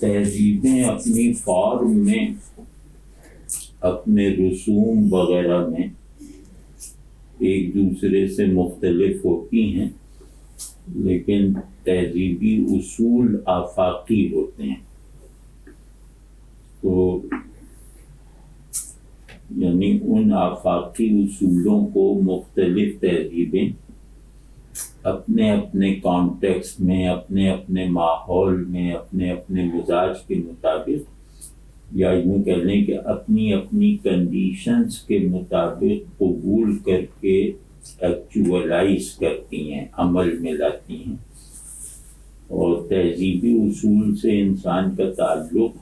تہذیبیں اپنی فارم میں، اپنے رسوم وغیرہ میں ایک دوسرے سے مختلف ہوتی ہیں، لیکن تہذیبی اصول آفاقی ہوتے ہیں۔ تو یعنی ان آفاقی اصولوں کو مختلف تہذیبیں اپنے اپنے کانٹیکسٹ میں، اپنے اپنے ماحول میں، اپنے اپنے مزاج کے مطابق، یا یوں کہہ لیں کہ اپنی اپنی کنڈیشنز کے مطابق قبول کر کے ایکچوئلائز کرتی ہیں، عمل میں لاتی ہیں۔ اور تہذیبی اصول سے انسان کا تعلق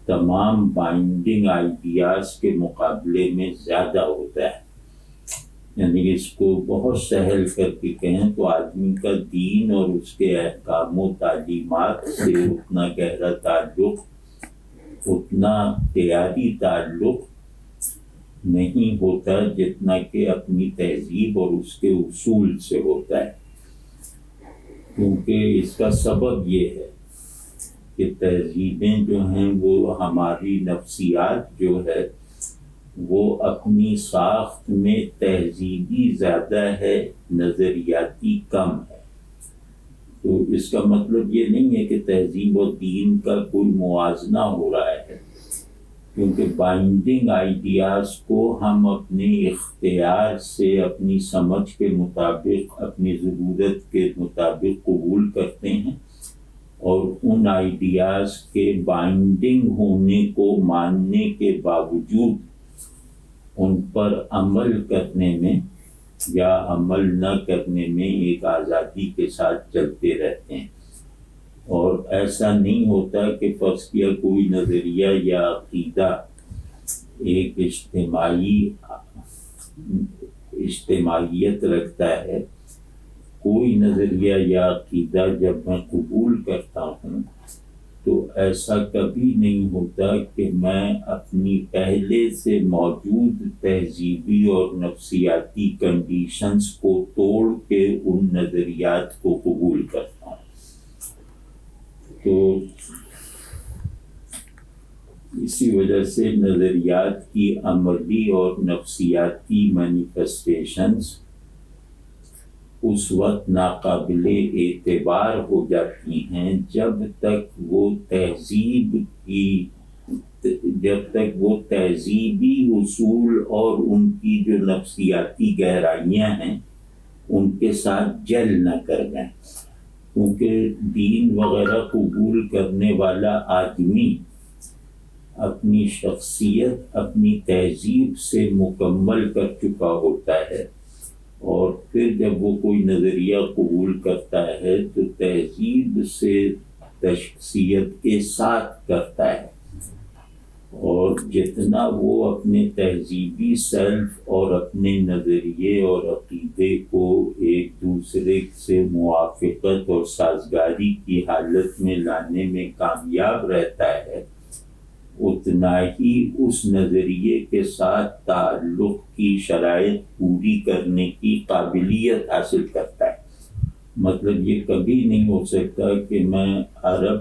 تمام بائنڈنگ آئیڈیاز کے مقابلے میں زیادہ ہوتا ہے۔ یعنی اس کو بہت سہل کر کے کہیں تو آدمی کا دین اور اس کے احکام و تعلیمات سے اتنا گہرا تعلق، اتنا اختیاری تعلق نہیں ہوتا جتنا کہ اپنی تہذیب اور اس کے اصول سے ہوتا ہے۔ کیونکہ اس کا سبب یہ ہے کہ تہذیبیں جو ہیں وہ ہماری نفسیات جو ہے وہ اپنی ساخت میں تہذیبی زیادہ ہے، نظریاتی کم ہے۔ تو اس کا مطلب یہ نہیں ہے کہ تہذیب اور دین کا کوئی موازنہ ہو رہا ہے، کیونکہ بائنڈنگ آئیڈیاز کو ہم اپنے اختیار سے، اپنی سمجھ کے مطابق، اپنی ضرورت کے مطابق قبول کرتے ہیں، اور ان آئیڈیاز کے بائنڈنگ ہونے کو ماننے کے باوجود ان پر عمل کرنے میں یا عمل نہ کرنے میں ایک آزادی کے ساتھ چلتے رہتے ہیں۔ اور ایسا نہیں ہوتا کہ فرض کیا کوئی نظریہ یا عقیدہ ایک اجتماعیت رکھتا ہے۔ کوئی نظریہ یا عقیدہ جب میں قبول کرتا ہوں تو ایسا کبھی نہیں ہوتا کہ میں اپنی پہلے سے موجود تہذیبی اور نفسیاتی کنڈیشنز کو توڑ کے ان نظریات کو قبول کرتا ہوں۔ تو اسی وجہ سے نظریات کی عملی اور نفسیاتی مینیفیسٹیشنز اس وقت ناقابل اعتبار ہو جاتی ہیں جب تک وہ تہذیبی اصول اور ان کی جو نفسیاتی گہرائیاں ہیں ان کے ساتھ جل نہ کر جائیں۔ کیونکہ دین وغیرہ قبول کرنے والا آدمی اپنی شخصیت، اپنی تہذیب سے مکمل کر چکا ہوتا ہے، اور پھر جب وہ کوئی نظریہ قبول کرتا ہے تو تہذیب سے شخصیت کے ساتھ کرتا ہے، اور جتنا وہ اپنے تہذیبی سیلف اور اپنے نظریے اور عقیدے کو ایک دوسرے سے موافقت اور سازگاری کی حالت میں لانے میں کامیاب رہتا ہے، اتنا ہی اس نظریے کے ساتھ تعلق کی شرائط پوری کرنے کی قابلیت حاصل کرتا ہے۔ مطلب یہ کبھی نہیں ہو سکتا کہ میں عرب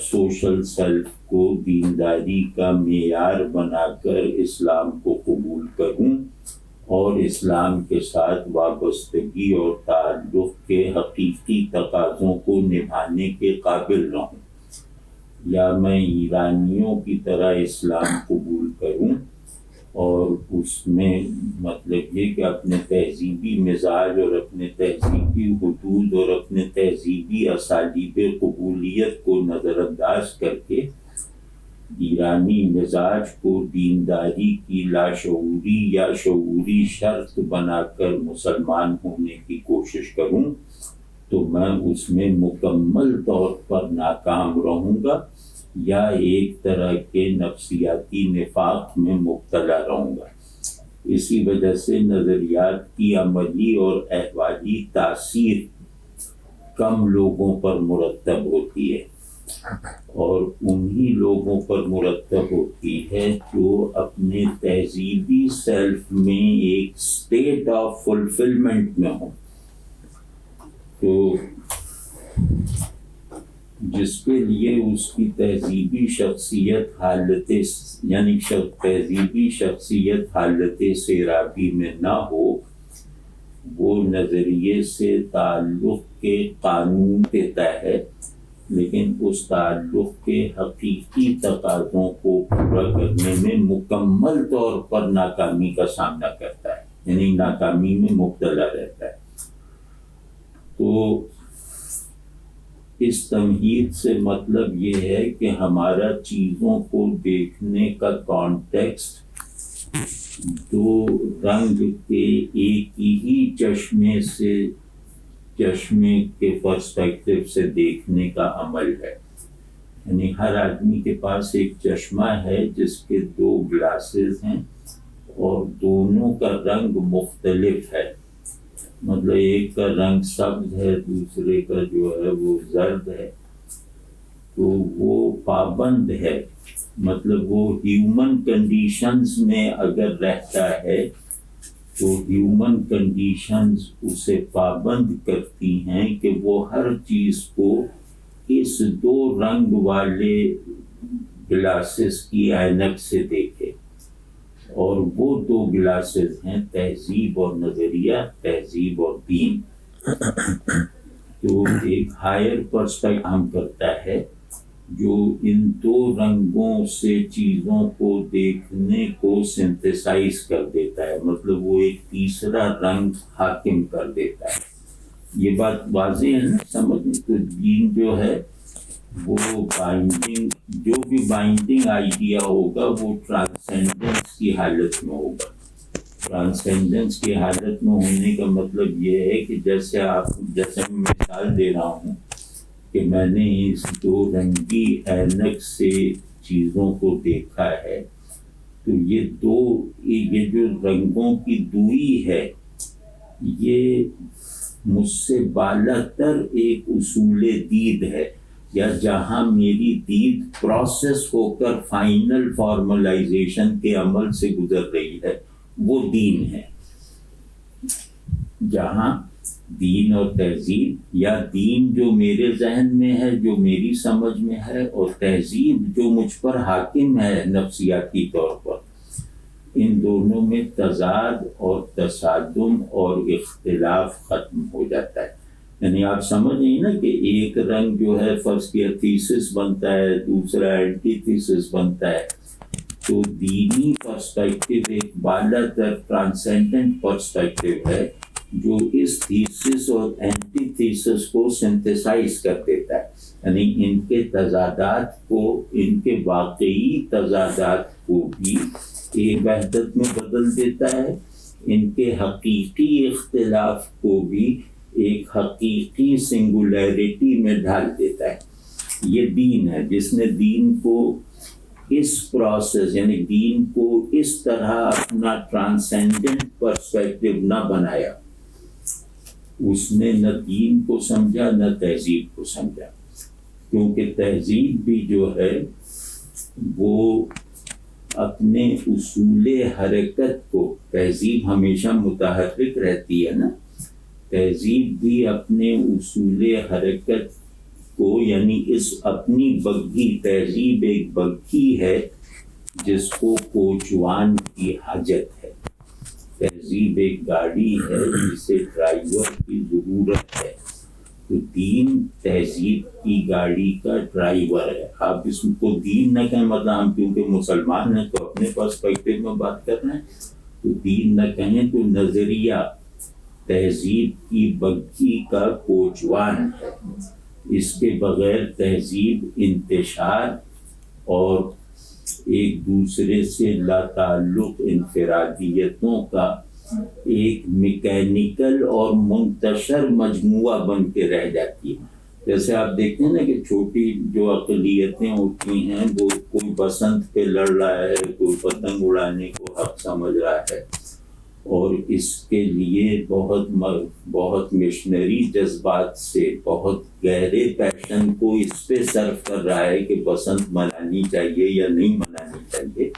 سوشل سیلف کو دینداری کا معیار بنا کر اسلام کو قبول کروں اور اسلام کے ساتھ وابستگی اور تعلق کے حقیقی تقاضوں کو نبھانے کے قابل رہوں، یا میں ایرانیوں کی طرح اسلام قبول کروں اور اس میں مطلب یہ کہ اپنے تہذیبی مزاج اور اپنے تہذیبی حدود اور اپنے تہذیبی اسالیب قبولیت کو نظر انداز کر کے ایرانی مزاج کو دینداری کی لاشعوری یا شعوری شرط بنا کر مسلمان ہونے کی کوشش کروں تو میں اس میں مکمل طور پر ناکام رہوں گا، یا ایک طرح کے نفسیاتی نفاق میں مبتلا رہوں گا۔ اسی وجہ سے نظریات کی عملی اور احوالی تاثیر کم لوگوں پر مرتب ہوتی ہے، اور انہی لوگوں پر مرتب ہوتی ہے جو اپنے تہذیبی سیلف میں ایک اسٹیٹ آف فلفلمنٹ میں ہوں۔ تو جس کے لیے اس کی تہذیبی شخصیت حالت سیرابی میں نہ ہو، وہ نظریے سے تعلق کے قانون دیتا ہے، لیکن اس تعلق کے حقیقی تقاضوں کو پورا کرنے میں مکمل طور پر ناکامی کا سامنا کرتا ہے، یعنی ناکامی میں مبتلا رہتا ہے۔ تو اس تمہید سے مطلب یہ ہے کہ ہمارا چیزوں کو دیکھنے کا کانٹیکسٹ دو رنگ کے ایک ہی چشمے کے پرسپیکٹو سے دیکھنے کا عمل ہے، یعنی ہر آدمی کے پاس ایک چشمہ ہے جس کے دو گلاسز ہیں اور دونوں کا رنگ مختلف ہے، مطلب ایک کا رنگ سبز ہے، دوسرے کا جو ہے وہ زرد ہے، تو وہ پابند ہے، مطلب وہ ہیومن کنڈیشنز میں اگر رہتا ہے تو ہیومن کنڈیشنز اسے پابند کرتی ہیں کہ وہ ہر چیز کو اس دو رنگ والے گلاسز کی عینک سے دیکھے، اور وہ دو گلاسز ہیں تہذیب اور نظریہ، تہذیب اور دین۔ تو ایک ہائر پرسپیکٹو ہم کرتا ہے جو ان دو رنگوں سے چیزوں کو دیکھنے کو سنتھیسائز کر دیتا ہے، مطلب وہ ایک تیسرا رنگ حاکم کر دیتا ہے۔ یہ بات واضح ہے نا سمجھیں؟ تو دین جو ہے وہ بائنڈنگ، جو بھی بائنڈنگ آئیڈیا ہوگا وہ ٹرانسینڈنس کی حالت میں ہوگا۔ ٹرانسینڈنس کی حالت میں ہونے کا مطلب یہ ہے کہ جیسے میں مثال دے رہا ہوں کہ میں نے اس دو رنگی اینک سے چیزوں کو دیکھا ہے، تو یہ جو رنگوں کی دوئی ہے یہ مجھ سے بالا تر ایک اصول دید ہے، یا جہاں میری دید پروسیس ہو کر فائنل فارملائزیشن کے عمل سے گزر رہی ہے، وہ دین ہے۔ جہاں دین اور تہذیب، یا دین جو میرے ذہن میں ہے، جو میری سمجھ میں ہے، اور تہذیب جو مجھ پر حاکم ہے نفسیاتی طور پر، ان دونوں میں تضاد اور تصادم اور اختلاف ختم ہو جاتا ہے۔ یعنی آپ سمجھ نہیں نا کہ ایک رنگ جو ہے فرض کیا تھیسس بنتا ہے، دوسرا اینٹی تھیسس بنتا ہے، تو دینی پرسپیکٹو ایک بالا تر ٹرانسینڈنٹ پرسپیکٹو ہے جو اس تھیسس اور اینٹی تھیسس کو سنتھیسائز کر دیتا ہے، یعنی ان کے تضادات کو، ان کے واقعی تضادات کو بھی ایک وحدت میں بدل دیتا ہے، ان کے حقیقی اختلاف کو بھی ایک حقیقی سنگولیرٹی میں ڈھال دیتا ہے۔ یہ دین ہے جس نے دین کو اس پروسیس، یعنی دین کو اس طرح اپنا ٹرانسینڈنٹ پرسپیکٹو نہ بنایا، اس نے نہ دین کو سمجھا نہ تہذیب کو سمجھا، کیونکہ تہذیب بھی جو ہے وہ اپنے اصول حرکت کو، تہذیب ہمیشہ متحرک رہتی ہے نا، تہذیب بھی اپنے اصول حرکت کو، یعنی اس اپنی بگھی، تہذیب ایک بگھی ہے جس کو کوچوان کی حاجت ہے، تہذیب ایک گاڑی ہے جسے ڈرائیور کی ضرورت ہے، تو دین تہذیب کی گاڑی کا ڈرائیور ہے۔ آپ اس کو دین نہ کہیں، مطلب ہم کیونکہ مسلمان ہیں تو اپنے پرسپیکٹو میں بات کر رہے ہیں، تو دین نہ کہیں تو نظریہ تہذیب کی بگھی کا کوچوان ہے۔ اس کے بغیر تہذیب انتشار اور ایک دوسرے سے لا تعلق انفرادیتوں کا ایک میکینیکل اور منتشر مجموعہ بن کے رہ جاتی ہے۔ جیسے آپ دیکھتے ہیں نا کہ چھوٹی جو اقلیتیں ہوتی ہیں، وہ کوئی بسنت پہ لڑ رہا ہے، کوئی پتنگ اڑانے کو حق سمجھ رہا ہے، اور اس کے لیے بہت مشنری جذبات سے، بہت گہرے پیشن کو اس پہ صرف کر رہا ہے کہ بسنت منانی چاہیے یا نہیں منانی چاہیے۔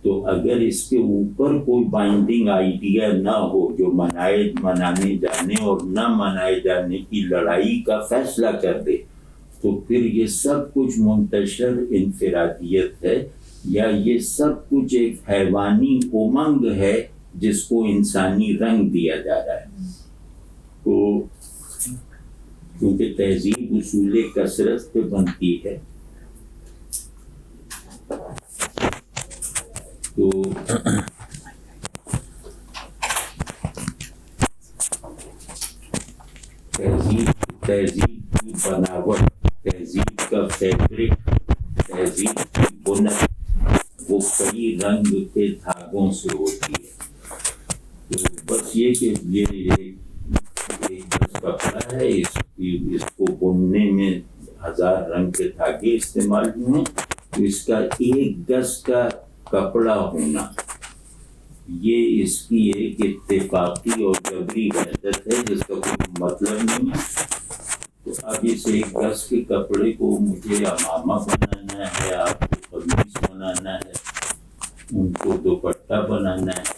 تو اگر اس کے اوپر کوئی بائنڈنگ آئیڈیا نہ ہو جو منانے جانے اور نہ منائے جانے کی لڑائی کا فیصلہ کر دے، تو پھر یہ سب کچھ منتشر انفرادیت ہے یا یہ سب کچھ ایک حیوانی امنگ ہے جس کو انسانی رنگ دیا جا رہا ہے؟ تو کیونکہ تہذیب اصول کثرت پہ بنتی ہے، تو تہذیب کی بناوٹ، تہذیب کا فیبرک، تہذیب کی بنت وہ کئی رنگ کے دھاگوں سے ہوتی ہے۔ تو بس یہ کہ یہ ایک کپڑا ہے، اس کو بننے میں 1000 رنگ کے دھاگے استعمال ہوئے، تو اس کا 1 گز کا کپڑا ہونا یہ اس کی ایک اتفاقی اور جبری وحدت ہے جس کا کوئی مطلب نہیں ہے۔ تو اب اس 1 گز کے کپڑے کو مجھے امامہ بنانا ہے، آپ کو قمیص بنانا ہے، ان کو دوپٹہ بنانا ہے،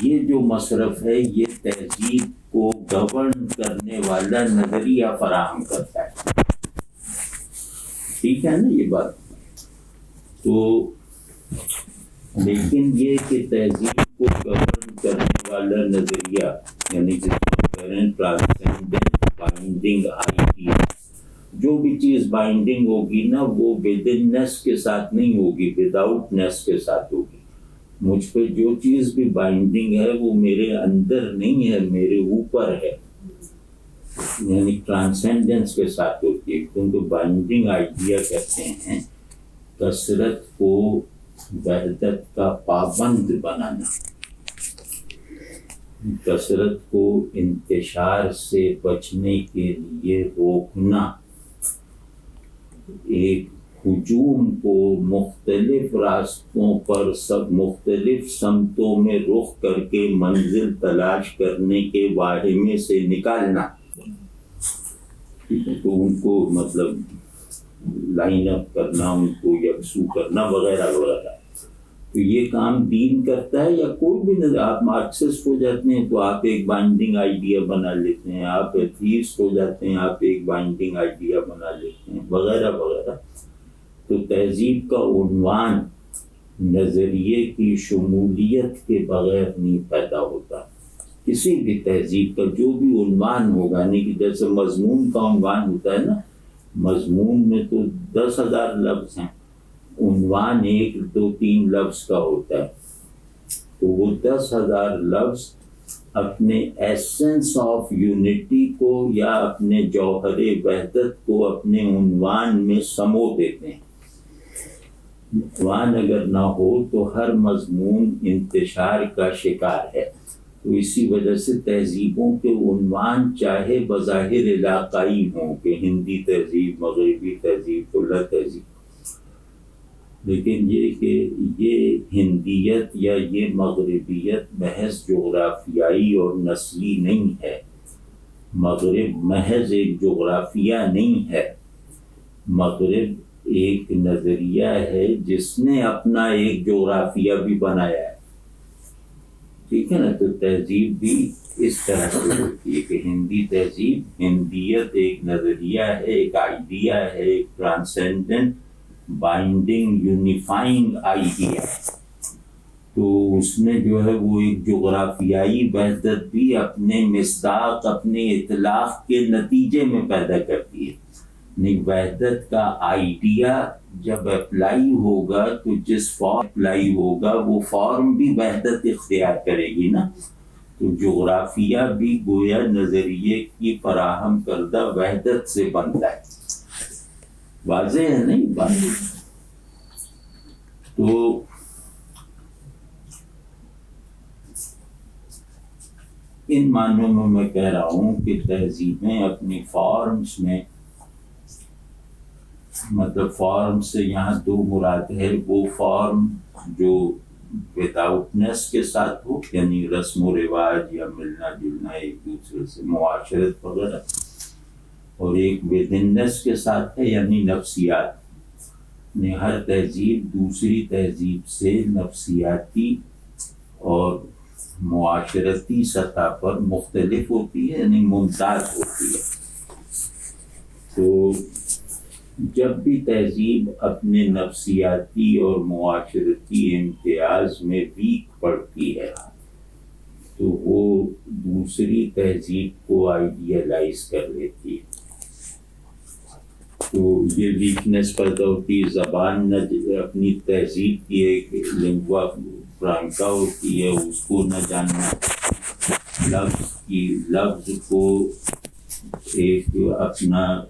یہ جو مصرف ہے یہ تہذیب کو گورن کرنے والا نظریہ فراہم کرتا ہے۔ ٹھیک ہے نا یہ بات؟ تو لیکن یہ کہ تہذیب کو گورن کرنے والا نظریہ یعنی جس کو ٹرانسینڈنٹ بائنڈنگ آئیڈیا، جو بھی چیز بائنڈنگ ہوگی نا وہ ود ان نیس کے ساتھ نہیں ہوگی، وداؤٹ نیس کے ساتھ ہوگی۔ مجھ پہ جو چیز بھی بائنڈنگ ہے وہ میرے اندر نہیں ہے، میرے اوپر ہے، یعنی ٹرانسینڈنس کے ساتھ ہوتی ہے، کیونکہ بائنڈنگ آئیڈیا کہتے ہیں کثرت کو وحدت کا پابند بنانا، کثرت کو انتشار سے بچنے کے لیے روکنا، ایک ہجوم کو مختلف راستوں پر سب مختلف سمتوں میں رخ کر کے منزل تلاش کرنے کے واہمے سے نکالنا، تو ان کو مطلب لائن اپ کرنا، ان کو یکسو کرنا وغیرہ وغیرہ۔ تو یہ کام دین کرتا ہے یا کوئی بھی نظر، آپ مارکسسٹ ہو جاتے ہیں تو آپ ایک بائنڈنگ آئیڈیا بنا لیتے ہیں، آپ ایتھیسٹ ہو جاتے ہیں آپ ایک بائنڈنگ آئیڈیا بنا لیتے ہیں وغیرہ وغیرہ۔ تو تہذیب کا عنوان نظریے کی شمولیت کے بغیر نہیں پیدا ہوتا۔ کسی بھی تہذیب کا جو بھی عنوان ہوگا، یعنی کہ جیسے مضمون کا عنوان ہوتا ہے نا، مضمون میں تو 10,000 لفظ ہیں، عنوان 1 2 3 لفظ کا ہوتا ہے، تو وہ 10,000 لفظ اپنے ایسنس آف یونٹی کو یا اپنے جوہر وحدت کو اپنے عنوان میں سمو دیتے ہیں۔ عنوان اگر نہ ہو تو ہر مضمون انتشار کا شکار ہے۔ تو اسی وجہ سے تہذیبوں کے عنوان چاہے بظاہر علاقائی ہوں کہ ہندی تہذیب، مغربی تہذیب، فلاں تہذیب، لیکن یہ کہ یہ ہندیت یا یہ مغربیت محض جغرافیائی اور نسلی نہیں ہے، مغرب محض ایک جغرافیہ نہیں ہے، مغرب ایک نظریہ ہے جس نے اپنا ایک جغرافیہ بھی بنایا ہے۔ ٹھیک ہے نا؟ تو تہذیب بھی اس طرح سے ہوتی ہے کہ ہندی تہذیب، ہندیت ایک نظریہ ہے، ایک آئیڈیا ہے، ایک ٹرانسینڈنٹ بائنڈنگ یونیفائنگ آئیڈیا، تو اس میں جو ہے وہ ایک جغرافیائی وحدت بھی اپنے مصداق، اپنے اطلاق کے نتیجے میں پیدا کرتی ہے۔ یعنی وحدت کا آئیڈیا جب اپلائی ہوگا تو جس فارم اپلائی ہوگا وہ فارم بھی وحدت اختیار کرے گی نا، تو جغرافیہ بھی گویا نظریے کی فراہم کردہ وحدت سے بنتا ہے۔ واضح ہے نہیں بات؟ تو ان معنوں میں میں کہہ رہا ہوں کہ تہذیبیں اپنی فارمز میں، مطلب فارم سے یہاں 2 مراد ہے، وہ فارم جو وداؤٹنس کے ساتھ ہو، یعنی رسم و رواج یا ملنا جلنا ایک دوسرے سے، معاشرت وغیرہ، اور ایک ودنس کے ساتھ ہے یعنی نفسیات۔ ہر تہذیب دوسری تہذیب سے نفسیاتی اور معاشرتی سطح پر مختلف ہوتی ہے، یعنی ممتاز ہوتی ہے۔ تو جب بھی تہذیب اپنے نفسیاتی اور معاشرتی امتیاز میں ویک پڑتی ہے تو وہ دوسری تہذیب کو آئیڈیلائز کر لیتی ہے. تو یہ ویکنیس پیدا ہوتی ہے. زبان نہ اپنی تہذیب کی ایک لنگوا فرانکا ہوتی ہے اس کو نہ جاننا, لفظ کو ایک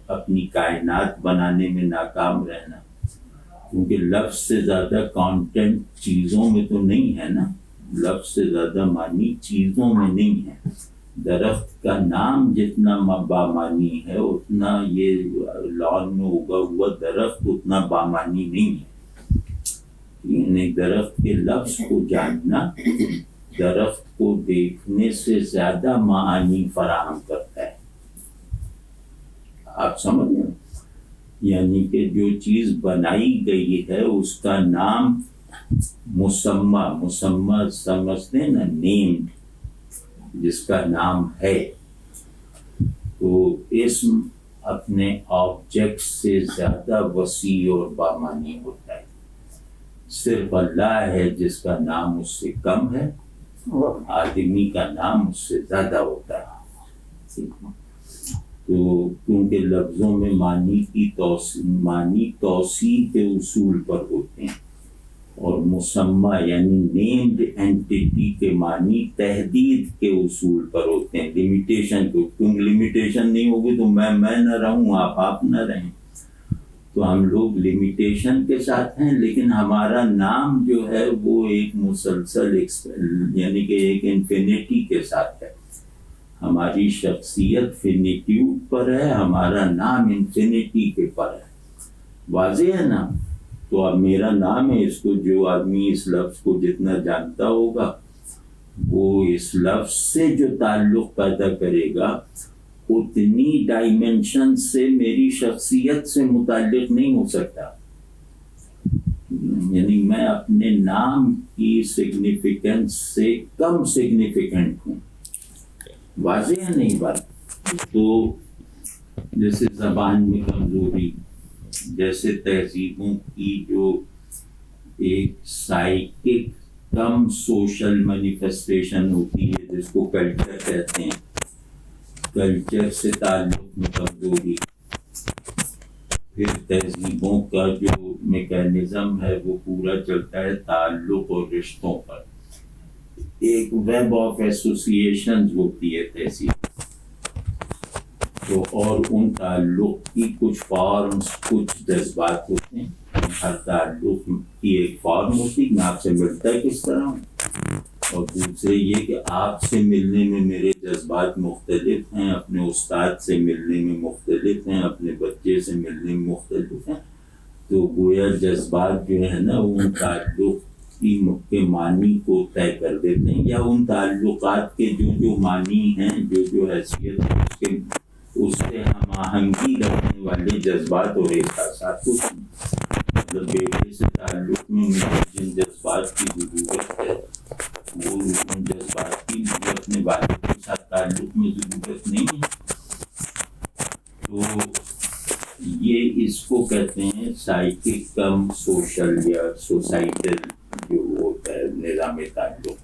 اپنی کائنات بنانے میں ناکام رہنا, کیونکہ لفظ سے زیادہ کانٹینٹ چیزوں میں تو نہیں ہے نا, لفظ سے زیادہ معنی چیزوں میں نہیں ہے. درخت کا نام جتنا بامانی ہے اتنا یہ لان میں اگا ہوا درخت اتنا بامانی نہیں ہے. یعنی درخت کے لفظ کو جاننا درخت کو دیکھنے سے زیادہ معانی فراہم کرتا ہے. آپ سمجھ رہے ہیں؟ یعنی کہ جو چیز بنائی گئی ہے اس کا نام مسمى سمجھتے ہیں نا, نیمڈ, جس کا نام ہے, تو اسم اپنے آبجیکٹ سے زیادہ وسیع اور بامانی ہوتا ہے. صرف اللہ ہے جس کا نام اس سے کم ہے, آدمی کا نام اس سے زیادہ ہوتا ہے. تو کیونکہ لفظوں میں معنی توسیع کے اصول پر ہوتے ہیں اور مسمى یعنی نیمڈ اینٹیٹی کے معنی تحدید کے اصول پر ہوتے ہیں, لمیٹیشن کو. کیونکہ لمیٹیشن نہیں ہوگی تو میں نہ رہوں, آپ نہ رہیں. تو ہم لوگ لمیٹیشن کے ساتھ ہیں, لیکن ہمارا نام جو ہے وہ ایک مسلسل یعنی کہ ایک انفینٹی کے ساتھ ہے. ہماری شخصیت فینیٹیوڈ پر ہے, ہمارا نام انفینٹی کے پر ہے. واضح ہے نا؟ تو اب میرا نام ہے, اس کو جو آدمی اس لفظ کو جتنا جانتا ہوگا وہ اس لفظ سے جو تعلق پیدا کرے گا اتنی ڈائمنشن سے میری شخصیت سے متعلق نہیں ہو سکتا. یعنی میں اپنے نام کی سگنیفیکنس سے کم سگنیفیکنٹ ہوں. واضح ہے نہیں بات؟ تو جیسے زبان میں کمزوری, جیسے تہذیبوں کی جو ایک سائیکک کم سوشل مینیفیسٹیشن ہوتی ہے جس کو کلچر کہتے ہیں, کلچر سے تعلق میں کمزوری. پھر تہذیبوں کا جو میکینزم ہے وہ پورا چلتا ہے تعلق اور رشتوں پر. ایک ویب آف ایسوسیشنز ہوتی ہے تہذیب, تو اور ان تعلق کی کچھ فارمز, کچھ جذبات ہوتے ہیں. ہر تعلق کی ایک فارم ہوتی ہے, میں آپ سے ملتا ہے کس طرح ہوں, اور دوسرے یہ کہ آپ سے ملنے میں میرے جذبات مختلف ہیں, اپنے استاد سے ملنے میں مختلف ہیں, اپنے بچے سے ملنے میں مختلف ہیں. تو گویا جذبات جو ہے نا ان تعلق کے معنی کو طے کر دیتے ہیں, یا ان تعلقات کے جو معنی ہیں, جو حیثیت ہے اس سے ہم آہنگی رکھنے والے جذبات اور احساسات کو. مطلب بیٹے سے تعلق میں مجھے جن جذبات کی ضرورت ہے وہ ان جذبات کی مجھے اپنے والد کے ساتھ تعلق میں ضرورت نہیں ہے. تو یہ اس کو کہتے ہیں سائیکک کم سوشل یا سوسائٹل جو ہوتا ہے نظام تعلق.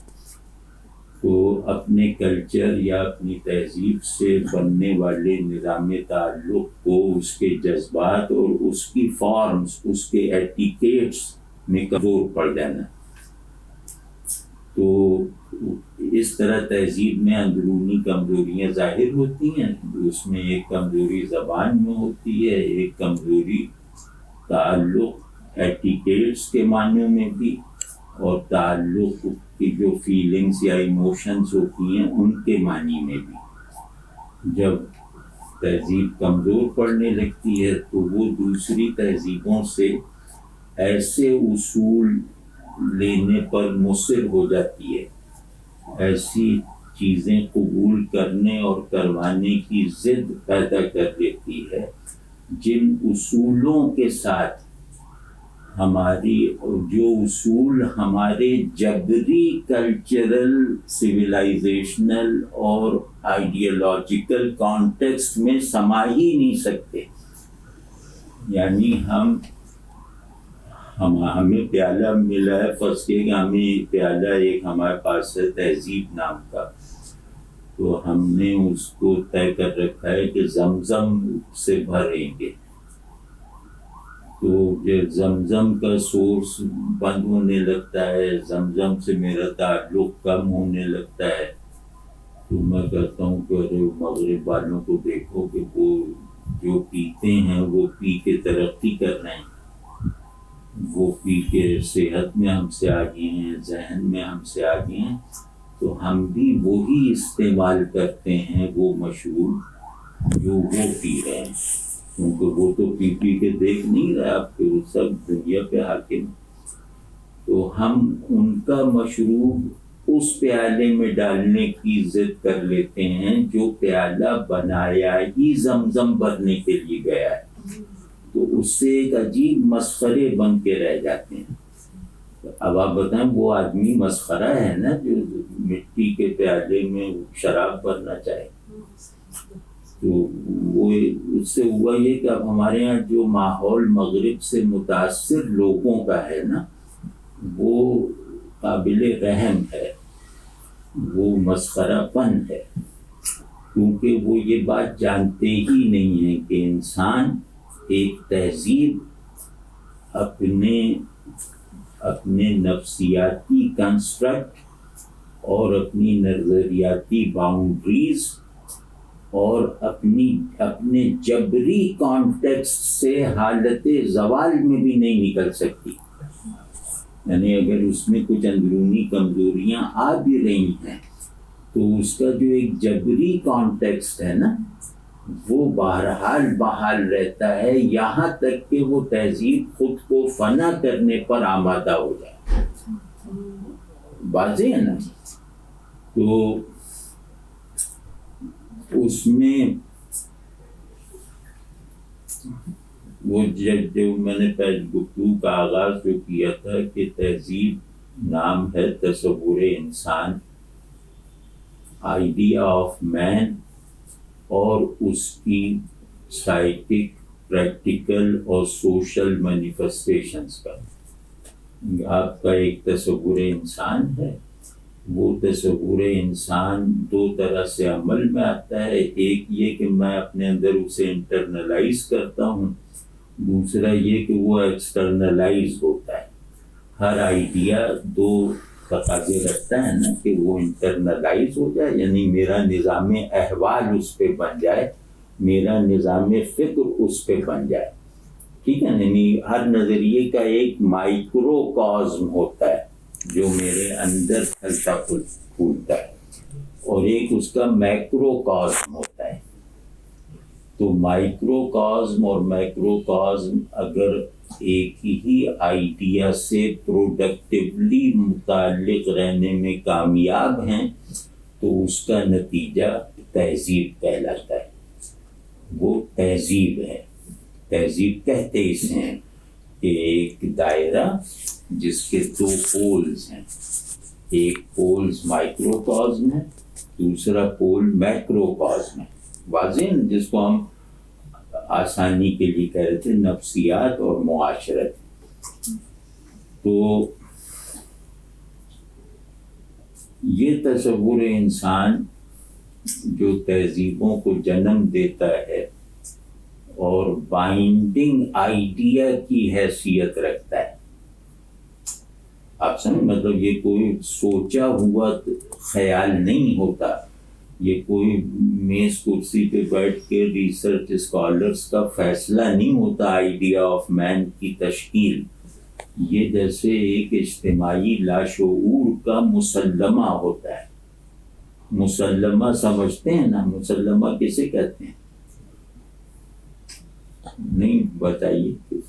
تو اپنے کلچر یا اپنی تہذیب سے بننے والے نظام تعلق کو اس کے جذبات اور اس کی فارمز, اس کے ایٹیکیٹس میں کمزور پڑ جانا. تو اس طرح تہذیب میں اندرونی کمزوریاں ظاہر ہوتی ہیں. اس میں ایک کمزوری زبان میں ہوتی ہے, ایک کمزوری تعلق ایٹیکیٹس کے معنوں میں بھی, اور تعلق کی جو فیلنگز یا ایموشنز ہوتی ہیں ان کے معنی میں بھی. جب تہذیب کمزور پڑنے لگتی ہے تو وہ دوسری تہذیبوں سے ایسے اصول لینے پر مصر ہو جاتی ہے, ایسی چیزیں قبول کرنے اور کروانے کی ضد پیدا کر دیتی ہے جن اصولوں کے ساتھ جو اصول ہمارے جبری کلچرل سویلائزیشنل اور آئیڈیالوجیکل کانٹیکسٹ میں سما ہی نہیں سکتے. یعنی ہمیں پیالہ ملا ہے، فرض کیے کہ ہمیں پیالہ ایک ہمارے پاس ہے تہذیب نام کا، تو ہم نے اس کو طے کر رکھا ہے کہ زمزم سے بھریں گے، تو جب زمزم کا سورس بند ہونے لگتا ہے، زمزم سے میرا تعلق کم ہونے لگتا ہے، تو میں کہتا ہوں کہ ارے مغرب والوں کو دیکھو کہ وہ جو پیتے ہیں وہ پی کے ترقی کر رہے ہیں، وہ پی کے صحت میں ہم سے آگے ہیں، ذہن میں ہم سے آگے ہیں، تو ہم بھی وہی استعمال کرتے ہیں وہ مشروب جو وہ پی رہے ہیں، کیونکہ وہ تو پی کے دیکھ نہیں رہے آپ کے، وہ سب دنیا پہ حاکم، تو ہم ان کا مشروب اس پیالے میں ڈالنے کی ضد کر لیتے ہیں جو پیالہ بنایا ہی زمزم بھرنے کے لیے گیا ہے، تو اس سے ایک عجیب مسخرے بن کے رہ جاتے ہیں۔ اب آپ بتائیں وہ آدمی مسخرہ ہے نا جو مٹی کے پیالے میں شراب بھرنا چاہے، تو وہ اس سے ہوا یہ کہ اب ہمارے یہاں جو ماحول مغرب سے متاثر لوگوں کا ہے نا وہ قابل رحم ہے، وہ مسخرہ پن ہے، کیونکہ وہ یہ بات جانتے ہی نہیں ہیں کہ انسان ایک تہذیب اپنے نفسیاتی کنسٹرکٹ اور اپنی نظریاتی باؤنڈریز اور اپنے جبری کانٹیکسٹ سے حالت زوال میں بھی نہیں نکل سکتی، یعنی اگر اس میں کچھ اندرونی کمزوریاں آ بھی رہی ہیں تو اس کا جو ایک جبری کانٹیکسٹ ہے نا وہ بحال رہتا ہے یہاں تک کہ وہ تہذیب خود کو فنا کرنے پر آمادہ ہو جائے، واضح ہے نا؟ تو اس میں وہ جو میں نے پہلے گفتگو کا آغاز جو کیا تھا کہ تہذیب نام ہے تصور انسان، آئیڈیا آف مین، اور اس کی سائیکک، پریکٹیکل اور سوشل مینیفیسٹیشنز کا۔ آپ کا ایک تصور انسان ہے، وہ تصور انسان دو طرح سے عمل میں آتا ہے، ایک یہ کہ میں اپنے اندر اسے انٹرنلائز کرتا ہوں، دوسرا یہ کہ وہ ایکسٹرنلائز ہوتا ہے۔ ہر آئیڈیا دو تقاضے رکھتا ہے نا کہ وہ انٹرنلائز ہو جائے، یعنی میرا نظام احوال اس پہ بن جائے، میرا نظام فکر اس پہ بن جائے، ٹھیک ہے، یعنی ہر نظریے کا ایک مائکرو کازم ہوتا ہے جو میرے اندر پھلتا پھولتا ہے، اور ایک اس کا میکرو کازم ہوتا ہے۔ تو مائکرو کازم اور میکرو کازم اگر ایک ہی آئیڈیا سے پروڈکٹیولی متعلق رہنے میں کامیاب ہیں تو اس کا نتیجہ تہذیب کہلاتا ہے، وہ تہذیب ہے۔ تہذیب کہتے اسے ہیں کہ ایک دائرہ جس کے دو پولز ہیں، ایک پولز مائکرو کازم ہے، دوسرا پول میکرو کازم ہے، واضح، جس کو ہم آسانی کے لیے کہہ رہے تھے نفسیات اور معاشرت۔ تو یہ تصور انسان جو تہذیبوں کو جنم دیتا ہے اور بائنڈنگ آئیڈیا کی حیثیت رکھتا ہے، آپ سمجھ، مطلب یہ کوئی سوچا ہوا خیال نہیں ہوتا، یہ کوئی میز کرسی پہ بیٹھ کے ریسرچ اسکالرس کا فیصلہ نہیں ہوتا آئیڈیا آف مین کی تشکیل، یہ جیسے ایک اجتماعی لاشعور کا مسلمہ ہوتا ہے۔ مسلمہ سمجھتے ہیں نا، مسلمہ کسے کہتے ہیں؟ نہیں بتائیے۔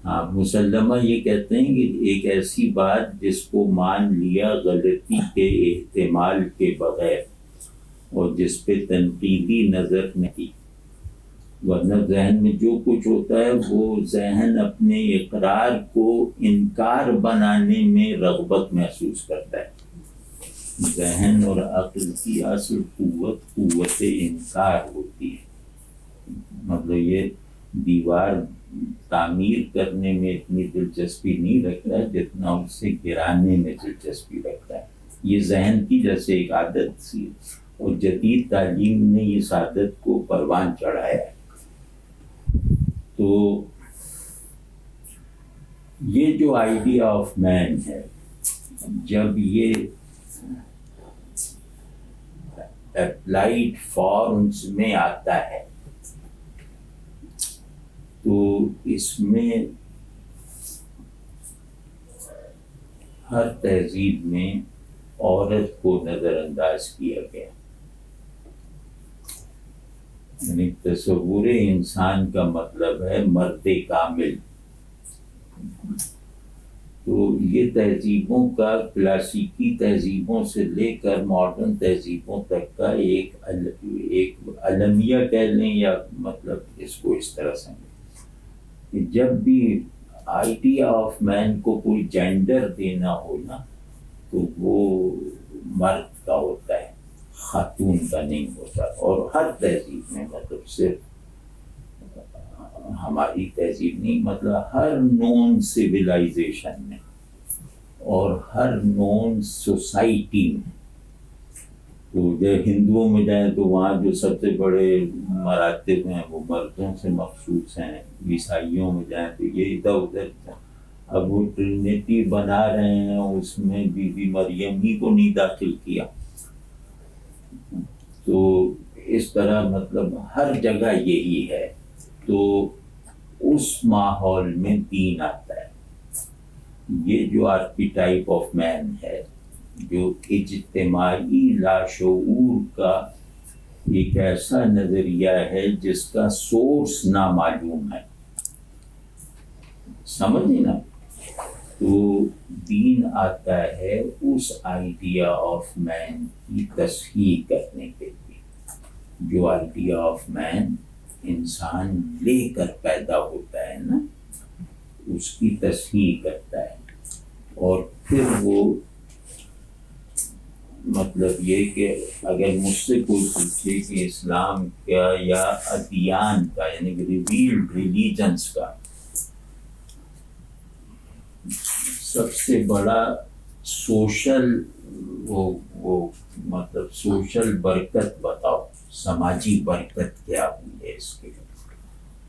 ہاں، مسلمہ یہ کہتے ہیں کہ ایک ایسی بات جس کو مان لیا غلطی کے احتمال کے بغیر اور جس پہ تنقیدی نظر نہیں، ورنہ ذہن میں جو کچھ ہوتا ہے وہ ذہن اپنے اقرار کو انکار بنانے میں رغبت محسوس کرتا ہے۔ ذہن اور عقل کی اصل قوت انکار ہوتی ہے، مطلب یہ دیوار تعمیر کرنے میں اتنی دلچسپی نہیں رکھتا ہے جتنا اسے گرانے میں دلچسپی رکھتا ہے. یہ ذہن کی جیسے ایک عادت سی اور جدید تعلیم نے اس عادت کو پروان چڑھایا ہے. تو یہ جو آئیڈیا آف مین ہے جب یہ اپلائیڈ فارمز میں آتا ہے تو اس میں ہر تہذیب میں عورت کو نظر انداز کیا گیا. یعنی تصور انسان کا مطلب ہے مرد کامل. تو یہ تہذیبوں کا کلاسیکی تہذیبوں سے لے کر ماڈرن تہذیبوں تک کا ایک المیہ کہہ لیں یا مطلب اس کو اس طرح سے کہ جب بھی آئیڈیا آف مین کو کوئی جینڈر دینا ہو نا تو وہ مرد کا ہوتا ہے, خاتون کا نہیں ہوتا. اور ہر تہذیب میں مطلب صرف ہماری تہذیب نہیں مطلب ہر نون سویلائزیشن میں اور ہر نون سوسائٹی میں. تو جب ہندوؤں میں جائیں تو وہاں جو سب سے بڑے مراتب ہیں وہ مردوں سے مخصوص ہیں. عیسائیوں میں جائیں تو یہ ادھر ادھر. اب وہ ٹرینٹی بنا رہے ہیں اس میں بی بی مریم ہی کو نہیں داخل کیا. تو اس طرح مطلب ہر جگہ یہی ہے. تو اس ماحول میں دین آتا ہے. یہ جو آرکیٹائپ آف مین ہے جو اجتماعی لاشعور کا ایک ایسا نظریہ ہے جس کا سورس نامعلوم ہے. سمجھے نا. تو دین آتا ہے اس آئیڈیا آف مین کی تصحیح کرنے کے لیے. جو آئیڈیا آف مین انسان لے کر پیدا ہوتا ہے نا اس کی تصحیح کرتا ہے. اور پھر وہ مطلب یہ کہ اگر مجھ سے کوئی پوچھے کہ اسلام کا یا ادیان کا یعنی ریویلڈ ریلیجنس کا سب سے بڑا سوشل وہ مطلب سوشل برکت بتاؤ, سماجی برکت کیا ہوئی ہے اس کے,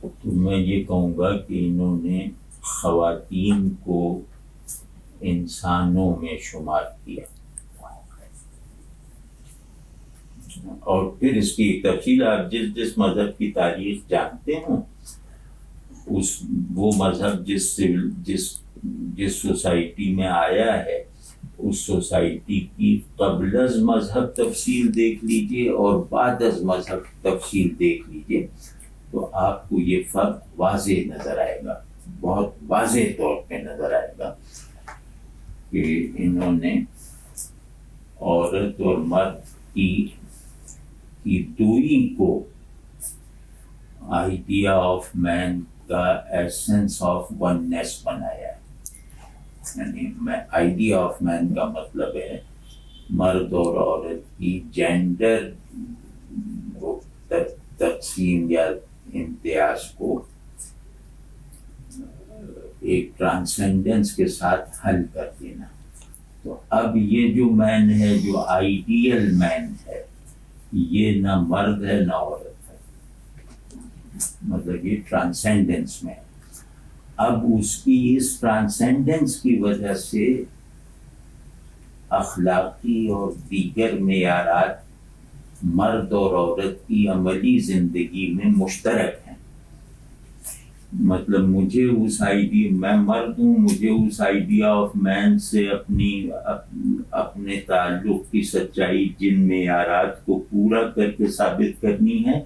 تو میں یہ کہوں گا کہ انہوں نے خواتین کو انسانوں میں شمار کیا. اور پھر اس کی ایک تفصیل آپ جس مذہب کی تاریخ جانتے ہوں وہ مذہب جس سوسائٹی میں آیا ہے اس سوسائٹی کی قبل از مذہب تفصیل دیکھ لیجئے اور بعد از مذہب تفصیل دیکھ لیجئے تو آپ کو یہ فرق واضح نظر آئے گا, بہت واضح طور پہ نظر آئے گا کہ انہوں نے عورت اور مرد کی دوئی کو آئیڈیا آف مین کا ایسنس آف وننس بنایا ہے. یعنی آئیڈیا آف مین کا مطلب ہے مرد اور عورت کی جینڈر تقسیم یا امتیاز کو ایک ٹرانسینڈنس کے ساتھ حل کر دینا. تو اب یہ جو مین ہے جو آئیڈیل مین ہے یہ نہ مرد ہے نہ عورت ہے, مطلب یہ ٹرانسینڈنس میں. اب اس کی اس ٹرانسینڈنس کی وجہ سے اخلاقی اور دیگر معیارات مرد اور عورت کی عملی زندگی میں مشترک ہیں. مطلب مجھے اس میں مرد ہوں, مجھے اس آئیڈیا آف مین سے اپنے تعلق کی سچائی جن معیارات کو پورا کر کے ثابت کرنی ہے.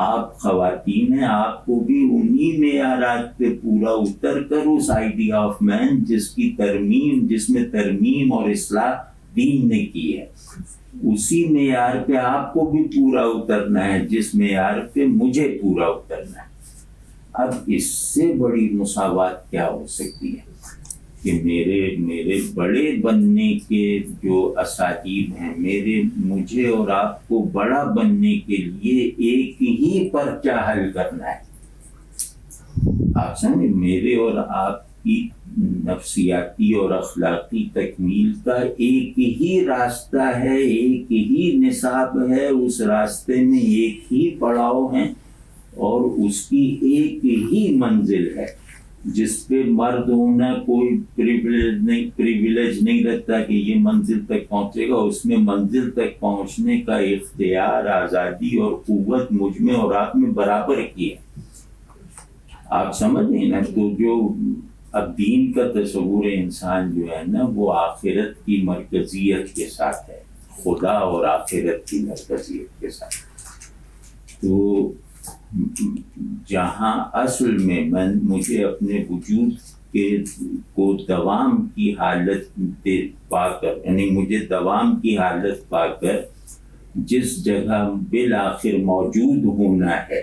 آپ خواتین ہیں, آپ کو بھی انہی معیارات پہ پورا اتر کر اس آئیڈیا آف مین جس میں ترمیم اور اصلاح دین نے کی ہے اسی معیار پہ آپ کو بھی پورا اترنا ہے جس معیار پہ مجھے پورا اترنا ہے. اب اس سے بڑی مساوات کیا ہو سکتی ہے کہ میرے بڑے بننے کے جو اسالیب ہیں مجھے اور آپ کو بڑا بننے کے لیے ایک ہی پرچہ حل کرنا ہے. آپ سمجھیں میرے اور آپ کی نفسیاتی اور اخلاقی تکمیل کا ایک ہی راستہ ہے، ایک ہی نصاب ہے، اس راستے میں ایک ہی پڑاؤ ہیں اور اس کی ایک ہی منزل ہے جس پہ مرد ہونا کوئی پریویلیج نہیں رکھتا کہ یہ منزل تک پہنچے گا. اس میں منزل تک پہنچنے کا اختیار، آزادی اور قوت مجھ میں اور آپ میں برابر کی ہے. آپ سمجھیں نا. تو جو اب دین کا تصور انسان جو ہے نا وہ آخرت کی مرکزیت کے ساتھ ہے، خدا اور آخرت کی مرکزیت کے ساتھ. تو جہاں اصل میں مجھے اپنے وجود کو دوام کی حالت پا کر، یعنی مجھے دوام کی حالت پا کر جس جگہ بالآخر موجود ہونا ہے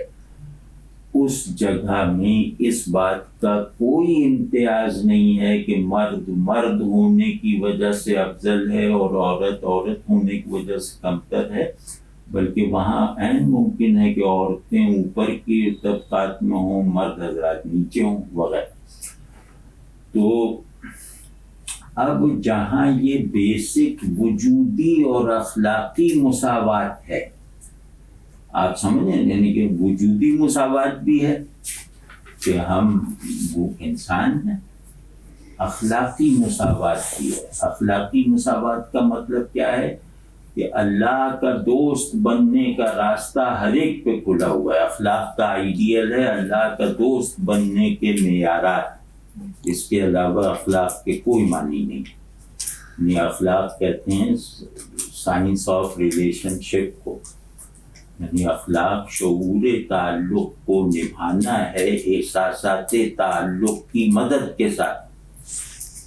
اس جگہ میں اس بات کا کوئی امتیاز نہیں ہے کہ مرد مرد ہونے کی وجہ سے افضل ہے اور عورت عورت ہونے کی وجہ سے کمتر ہے، بلکہ وہاں عین ممکن ہے کہ عورتیں اوپر کی طبقات میں ہوں، مرد حضرات نیچے ہوں وغیرہ. تو اب جہاں یہ بیسک وجودی اور اخلاقی مساوات ہے، آپ سمجھیں، یعنی کہ وجودی مساوات بھی ہے کہ ہم وہ انسان ہیں، اخلاقی مساوات بھی ہے. اخلاقی مساوات کا مطلب کیا ہے کہ اللہ کا دوست بننے کا راستہ ہر ایک پہ کھلا ہوا ہے. اخلاق کا آئیڈیل ہے اللہ کا دوست بننے کے معیارات، اس کے علاوہ اخلاق کے کوئی معنی نہیں. یعنی اخلاق کہتے ہیں سائنس آف ریلیشن شپ کو، یعنی اخلاق شعور تعلق کو نبھانا ہے احساسات تعلق کی مدد کے ساتھ.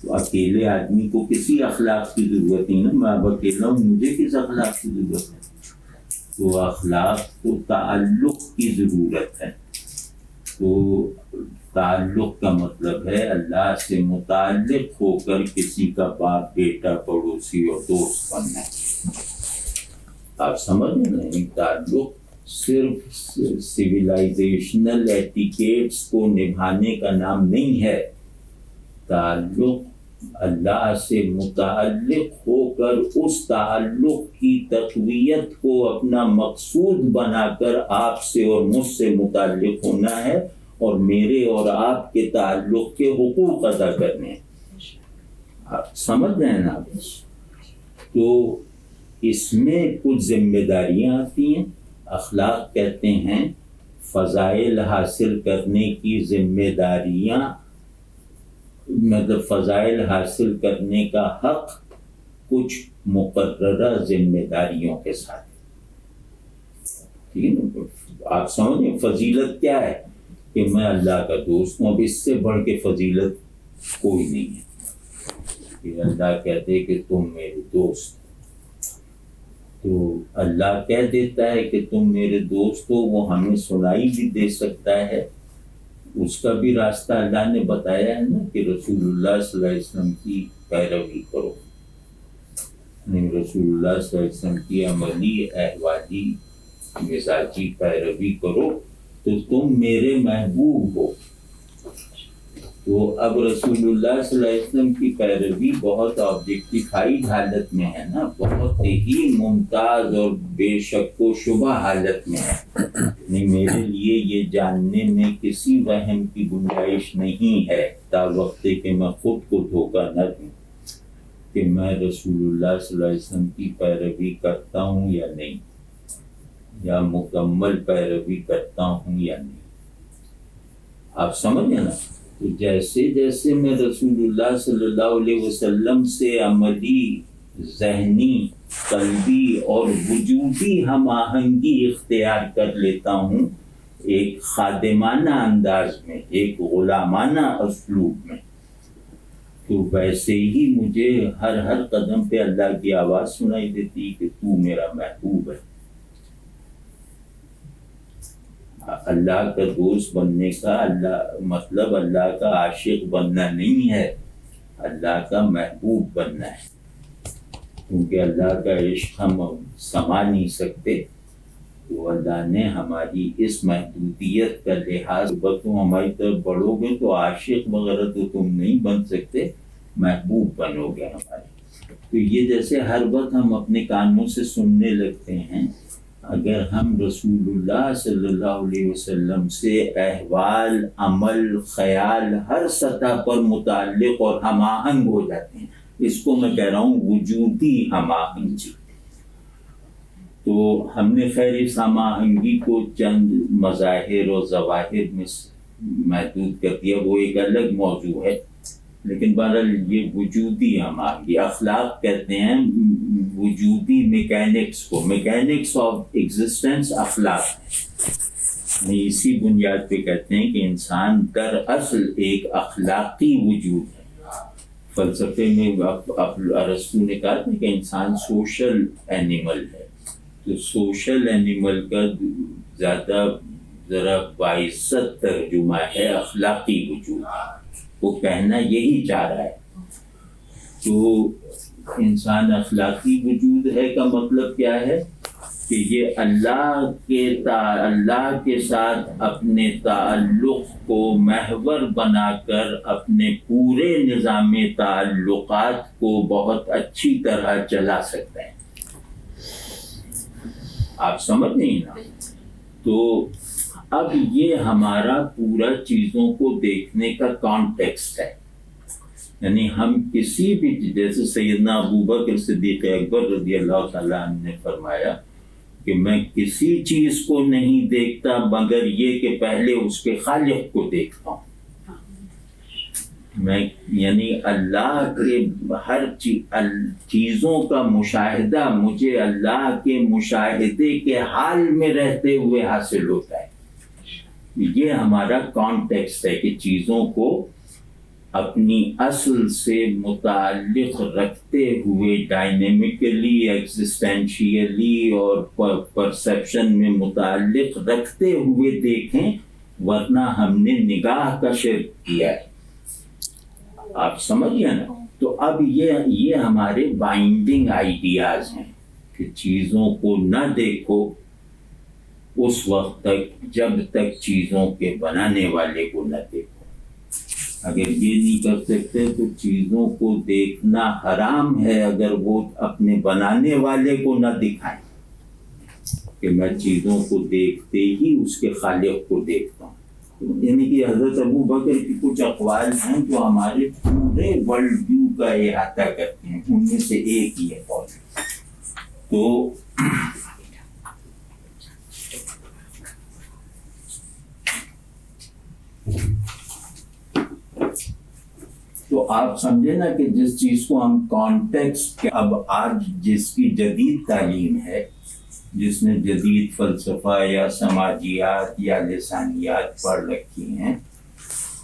تو اکیلے آدمی کو کسی اخلاق کی ضرورت نہیں نا، میں اب اکیلا ہوں، مجھے کس اخلاق کی ضرورت ہے؟ تو اخلاق کو تعلق کی ضرورت ہے. تو تعلق کا مطلب ہے اللہ سے متعلق ہو کر کسی کا باپ، بیٹا، پڑوسی اور دوست بننا. آپ سمجھ رہے ہیں، تعلق صرف سویلائزیشنل ایٹیکیٹس کو نبھانے کا نام نہیں ہے. تعلق اللہ سے متعلق ہو کر اس تعلق کی تقویت کو اپنا مقصود بنا کر آپ سے اور مجھ سے متعلق ہونا ہے اور میرے اور آپ کے تعلق کے حقوق ادا کرنے ہیں. آپ سمجھ رہے ہیں نا؟ تو اس میں کچھ ذمہ داریاں آتی ہیں. اخلاق کہتے ہیں فضائل حاصل کرنے کی ذمہ داریاں، مطلب فضائل حاصل کرنے کا حق کچھ مقررہ ذمہ داریوں کے ساتھ. ٹھیک ہے نا؟ آپ سمجھیں فضیلت کیا ہے کہ میں اللہ کا دوست ہوں. اب اس سے بڑھ کے فضیلت کوئی نہیں ہے کہ اللہ کہتے کہ تم میرے دوست. تو اللہ کہہ دیتا ہے کہ تم میرے دوست ہو، وہ ہمیں سنائی بھی دے سکتا ہے. اس کا بھی راستہ اللہ نے بتایا ہے نا کہ رسول اللہ صلی اللہ علیہ وسلم کی پیروی کرو. رسول اللہ صلی اللہ علیہ وسلم کی عملی، احوالی، مزاجی پیروی کرو تو تم میرے محبوب ہو. تو اب رسول اللہ صلی اللہ علیہ وسلم کی پیروی بہت آبجیکٹیفائیڈ حالت میں ہے نا، بہت ہی ممتاز اور بے شک و شبہ حالت میں ہے. میرے لیے یہ جاننے میں کسی وہم کی گنجائش نہیں ہے تا وقت کہ میں خود کو دھوکہ نہ دوں کہ میں رسول اللہ صلی اللہ علیہ وسلم کی پیروی کرتا ہوں یا نہیں، یا مکمل پیروی کرتا ہوں یا نہیں. آپ سمجھیں نا؟ تو جیسے جیسے میں رسول اللہ صلی اللہ علیہ وسلم سے عملی، ذہنی، قلبی اور وجودی ہم آہنگی اختیار کر لیتا ہوں ایک خادمانہ انداز میں، ایک غلامانہ اسلوب میں، تو ویسے ہی مجھے ہر قدم پہ اللہ کی آواز سنائی دیتی کہ تو میرا محبوب ہے. اللہ کا دوست بننے کا مطلب اللہ کا عاشق بننا نہیں ہے، اللہ کا محبوب بننا ہے. کیونکہ اللہ کا عشق ہم سما نہیں سکتے، تو اللہ نے ہماری اس محدودیت کا لحاظ تم ہماری طرف بڑھو گے تو عاشق وغیرہ تو تم نہیں بن سکتے، محبوب بنو گے ہمارے. تو یہ جیسے ہر وقت ہم اپنے کانوں سے سننے لگتے ہیں، اگر ہم رسول اللہ صلی اللہ علیہ وسلم سے احوال، عمل، خیال ہر سطح پر متعلق اور ہم آہنگ ہو جاتے ہیں، اس کو میں کہہ رہا ہوں وجودی ہم آہنگی. تو ہم نے خیر اس ہم آہنگی کو چند مظاہر اور ظواہر میں محدود کر دیا، وہ ایک الگ موضوع ہے. لیکن بہرحال یہ وجودی ہم آہنگی، اخلاق کہتے ہیں وجودی میکینکس کو، میکینکس آف ایگزسٹنس اخلاق ہے. اسی بنیاد پہ کہتے ہیں کہ انسان در اصل ایک اخلاقی وجود ہے. فلسفے میں ارسطو نے کہا تھا کہ انسان سوشل اینیمل ہے. تو سوشل اینیمل کا زیادہ ذرا باعزت ترجمہ ہے اخلاقی وجود. وہ کہنا یہی چاہ رہا ہے. تو انسان اخلاقی وجود ہے کا مطلب کیا ہے کہ یہ اللہ کے ساتھ اپنے تعلق کو محور بنا کر اپنے پورے نظام تعلقات کو بہت اچھی طرح چلا سکتا ہے. آپ سمجھ نہیں نا؟ تو اب یہ ہمارا پورا چیزوں کو دیکھنے کا کانٹیکسٹ ہے. یعنی ہم کسی بھی، جیسے سیدنا ابوبکر صدیق اکبر رضی اللہ تعالیٰ عنہ نے فرمایا کہ میں کسی چیز کو نہیں دیکھتا مگر یہ کہ پہلے اس کے خالق کو دیکھتا ہوں. میں یعنی اللہ کے ہر چیزوں کا مشاہدہ مجھے اللہ کے مشاہدے کے حال میں رہتے ہوئے حاصل ہوتا ہے. یہ ہمارا کانٹیکسٹ ہے کہ چیزوں کو اپنی اصل سے متعلق رکھتے ہوئے ڈائنیمکلی، ایگزسٹینشیلی اور پرسیپشن میں متعلق رکھتے ہوئے دیکھیں، ورنہ ہم نے نگاہ کا شرک کیا ہے. آپ سمجھیے نا؟ تو اب یہ ہمارے بائنڈنگ آئیڈیاز ہیں کہ چیزوں کو نہ دیکھو اس وقت تک جب تک چیزوں کے بنانے والے کو نہ دیکھو. اگر یہ نہیں کر سکتے تو چیزوں کو دیکھنا حرام ہے اگر وہ اپنے بنانے والے کو نہ دکھائیں کہ میں چیزوں کو دیکھتے ہی اس کے خالق کو دیکھتا ہوں. یعنی کہ حضرت ابوبکر کی کچھ اقوال ہیں جو ہمارے پورے ورلڈ ویو کا احاطہ کرتے ہیں. ان میں سے ایک یہ قول تو آپ سمجھے نا کہ جس چیز کو ہم کانٹیکسٹ، اب آج جس کی جدید تعلیم ہے، جس نے جدید فلسفہ یا سماجیات یا لسانیات پڑھ رکھی ہیں،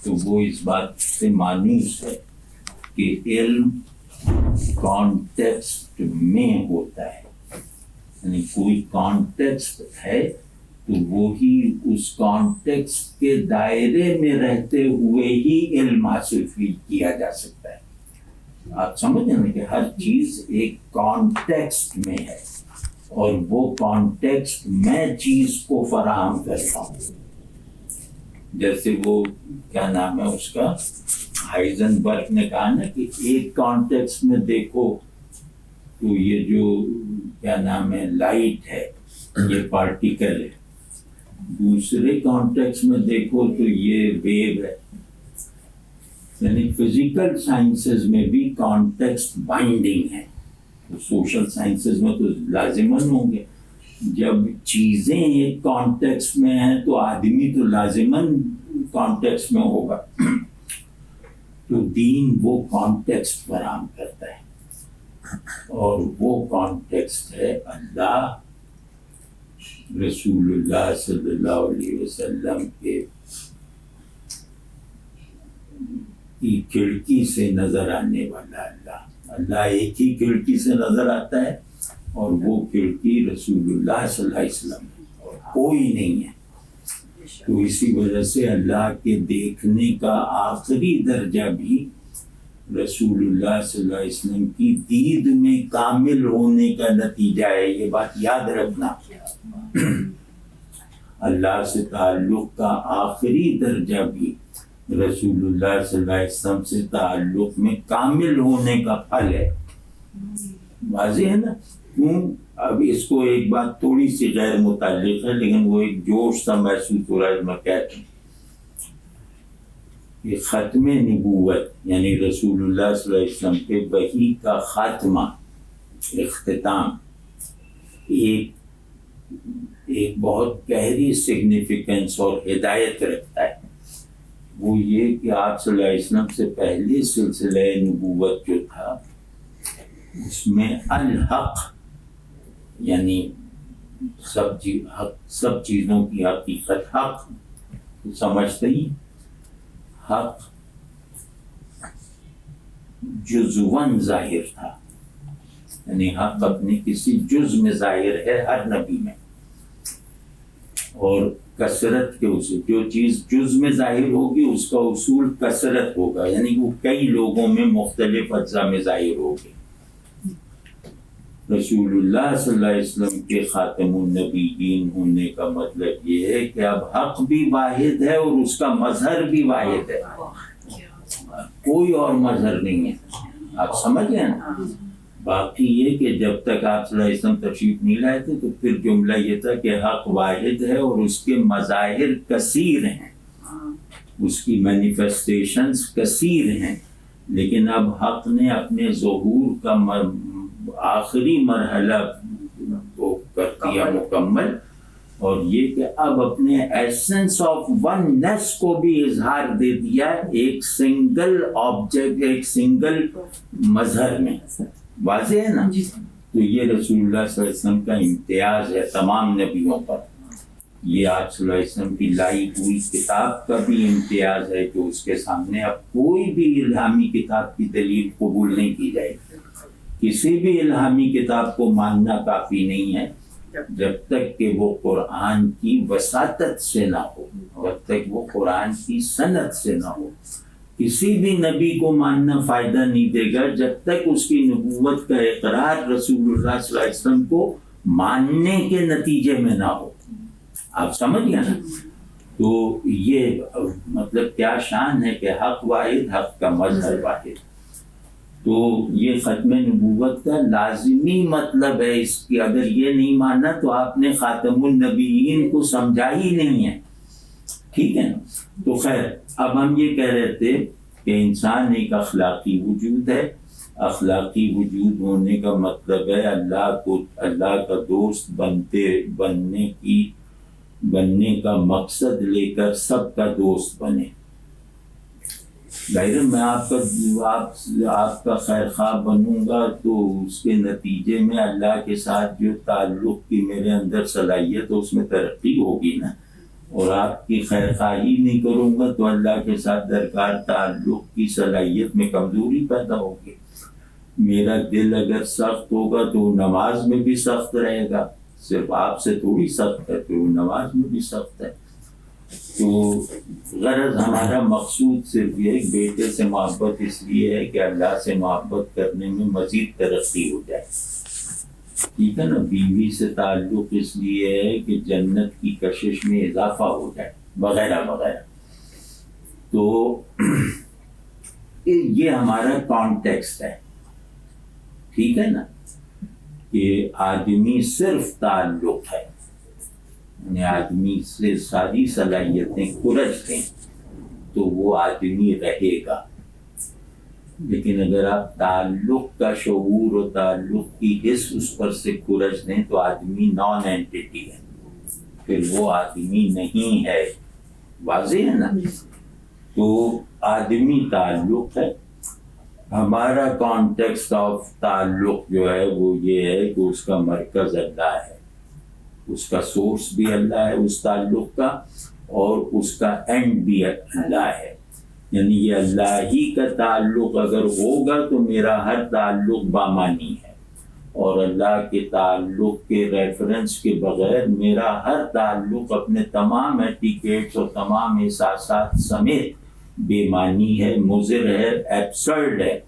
تو وہ اس بات سے مانوس ہے کہ علم کانٹیکسٹ میں ہوتا ہے. یعنی کوئی کانٹیکسٹ ہے تو وہی اس کانٹیکسٹ کے دائرے میں رہتے ہوئے ہی علم حاصل کیا جا سکتا ہے. آپ سمجھیں نا کہ ہر چیز ایک کانٹیکسٹ میں ہے اور وہ کانٹیکسٹ میں چیز کو فراہم کرتا ہوں. جیسے وہ کیا نام ہے اس کا، ہائزنبرگ نے کہا نا کہ ایک کانٹیکسٹ میں دیکھو تو یہ جو کیا نام ہے لائٹ ہے یہ پارٹیکل ہے، دوسرے کانٹیکسٹ میں دیکھو تو یہ ویو ہے. یعنی فزیکل سائنسز میں بھی کانٹیکسٹ بائنڈنگ ہے. سوشل سائنسز میں تو لازماً ہوں گے. جب چیزیں ایک کانٹیکسٹ میں ہیں تو آدمی تو لازماً کانٹیکسٹ میں ہوگا. تو دین وہ کانٹیکسٹ فراہم کرتا ہے اور وہ کانٹیکسٹ ہے اللہ، رسول اللہ صلی اللہ علیہ وسلم کے کی کھڑکی سے نظر آنے والا اللہ. اللہ ایک ہی کھڑکی سے نظر آتا ہے اور وہ کھڑکی رسول اللہ صلی اللہ علیہ وسلم ہے اور کوئی نہیں ہے. تو اسی وجہ سے اللہ کے دیکھنے کا آخری درجہ بھی رسول اللہ صلی اللہ علیہ وسلم کی دید میں کامل ہونے کا نتیجہ ہے. یہ بات یاد رکھنا. اللہ سے تعلق کا آخری درجہ بھی رسول اللہ صلی اللہ علیہ وسلم سے تعلق میں کامل ہونے کا پھل ہے. واضح ہے نا؟ کیوں؟ اب اس کو ایک بات تھوڑی سی غیر متعلق ہے لیکن وہ ایک جوش سا محسوس ہو رہا ہے. میں کہتا ہوں کہ ختم نبوت یعنی رسول اللہ صلی اللہ علیہ وسلم کے وحی کا خاتمہ، اختتام، ایک بہت گہری سگنیفیکنس اور ہدایت رکھتا ہے. وہ یہ کہ آپ صلی اللہ علیہ وسلم سے پہلے سلسلہ نبوت جو تھا اس میں الحق یعنی سب چیزوں کی حقیقت، حق سمجھتے ہی، حق جزواً ظاہر تھا، یعنی حق اپنے کسی جز میں ظاہر ہے ہر نبی میں، اور کثرت کے اسے جو چیز جز میں ظاہر ہوگی اس کا اصول کثرت ہوگا، یعنی وہ کئی لوگوں میں مختلف اجزاء میں ظاہر ہوگی. رسول اللہ صلی اللہ علیہ وسلم کے خاتم النبیین ہونے کا مطلب یہ ہے کہ اب حق بھی واحد ہے اور اس کا مظہر بھی واحد ہے، کوئی اور مظہر نہیں ہے. آپ سمجھ گئے نا؟ باقی یہ کہ جب تک آپ صلی اللہ علیہ وسلم تشریف نہیں لائے تھے تو پھر جملہ یہ تھا کہ حق واحد ہے اور اس کے مظاہر کثیر ہیں، اس کی مینیفیسٹیشنز کثیر ہیں، لیکن اب حق نے اپنے ظہور کا آخری مرحلہ کو کر دیا مکمل، اور یہ کہ اب اپنے ایسنس آف وننس کو بھی اظہار دے دیا ایک سنگل آبجیکٹ، ایک سنگل مظہر میں. واضح ہے نا؟ تو یہ رسول اللہ صلی اللہ علیہ وسلم کا امتیاز ہے تمام نبیوں پر. یہ آپ صلی اللہ علیہ وسلم کی لائی ہوئی کتاب کا بھی امتیاز ہے کہ اس کے سامنے اب کوئی بھی الہامی کتاب کی دلیل قبول نہیں کی جائے گی. کسی بھی الہامی کتاب کو ماننا کافی نہیں ہے جب تک کہ وہ قرآن کی وساطت سے نہ ہو، جب تک وہ قرآن کی سند سے نہ ہو. کسی بھی نبی کو ماننا فائدہ نہیں دے گا جب تک اس کی نبوت کا اقرار رسول اللہ صلی اللہ علیہ وسلم کو ماننے کے نتیجے میں نہ ہو. آپ سمجھ گئے نا؟ تو یہ مطلب کیا شان ہے کہ حق واحد، حق کا مظہر واحد. تو یہ ختم نبوت کا لازمی مطلب ہے. اس کی اگر یہ نہیں مانا تو آپ نے خاتم النبیین کو سمجھا ہی نہیں ہے. ٹھیک ہے نا؟ تو خیر، اب ہم یہ کہہ رہے تھے کہ انسان ایک اخلاقی وجود ہے. اخلاقی وجود ہونے کا مطلب ہے اللہ کا دوست بننے کا مقصد لے کر سب کا دوست بنے. ظاہر میں آپ کا خیر خواہ بنوں گا تو اس کے نتیجے میں اللہ کے ساتھ جو تعلق کی میرے اندر صلاحیت ہے اس میں ترقی ہوگی نا. اور آپ کی خیر خواہی نہیں کروں گا تو اللہ کے ساتھ درکار تعلق کی صلاحیت میں کمزوری پیدا ہوگی. میرا دل اگر سخت ہوگا تو نماز میں بھی سخت رہے گا. صرف آپ سے تھوڑی سخت ہے تو نماز میں بھی سخت ہے. تو غرض ہمارا مقصود صرف یہ بیٹے سے محبت اس لیے ہے کہ اللہ سے محبت کرنے میں مزید ترقی ہو جائے. ٹھیک ہے نا؟ بیوی سے تعلق اس لیے ہے کہ جنت کی کشش میں اضافہ ہو جائے وغیرہ وغیرہ. تو یہ ہمارا کانٹیکسٹ ہے. ٹھیک ہے نا؟ کہ آدمی صرف تعلق ہے، یعنی آدمی سے ساری صلاحیتیں کھرچ دیں تو وہ آدمی رہے گا. لیکن اگر آپ تعلق کا شعور اور تعلق کی حس اس پر سے کھرچ دیں تو آدمی نان اینٹیٹی ہے، پھر وہ آدمی نہیں ہے. واضح ہے نا؟ تو آدمی تعلق ہے. ہمارا کانٹیکسٹ آف تعلق جو ہے وہ یہ ہے کہ اس کا مرکز اللہ ہے، اس کا سورس بھی اللہ ہے اس تعلق کا، اور اس کا اینڈ بھی اللہ ہے. یعنی یہ اللہ ہی کا تعلق اگر ہوگا تو میرا ہر تعلق بامانی ہے، اور اللہ کے تعلق کے ریفرنس کے بغیر میرا ہر تعلق اپنے تمام ایٹیکیٹس اور تمام احساسات سمیت بے معنی ہے، مضر ہے، ایبسرڈ ہے.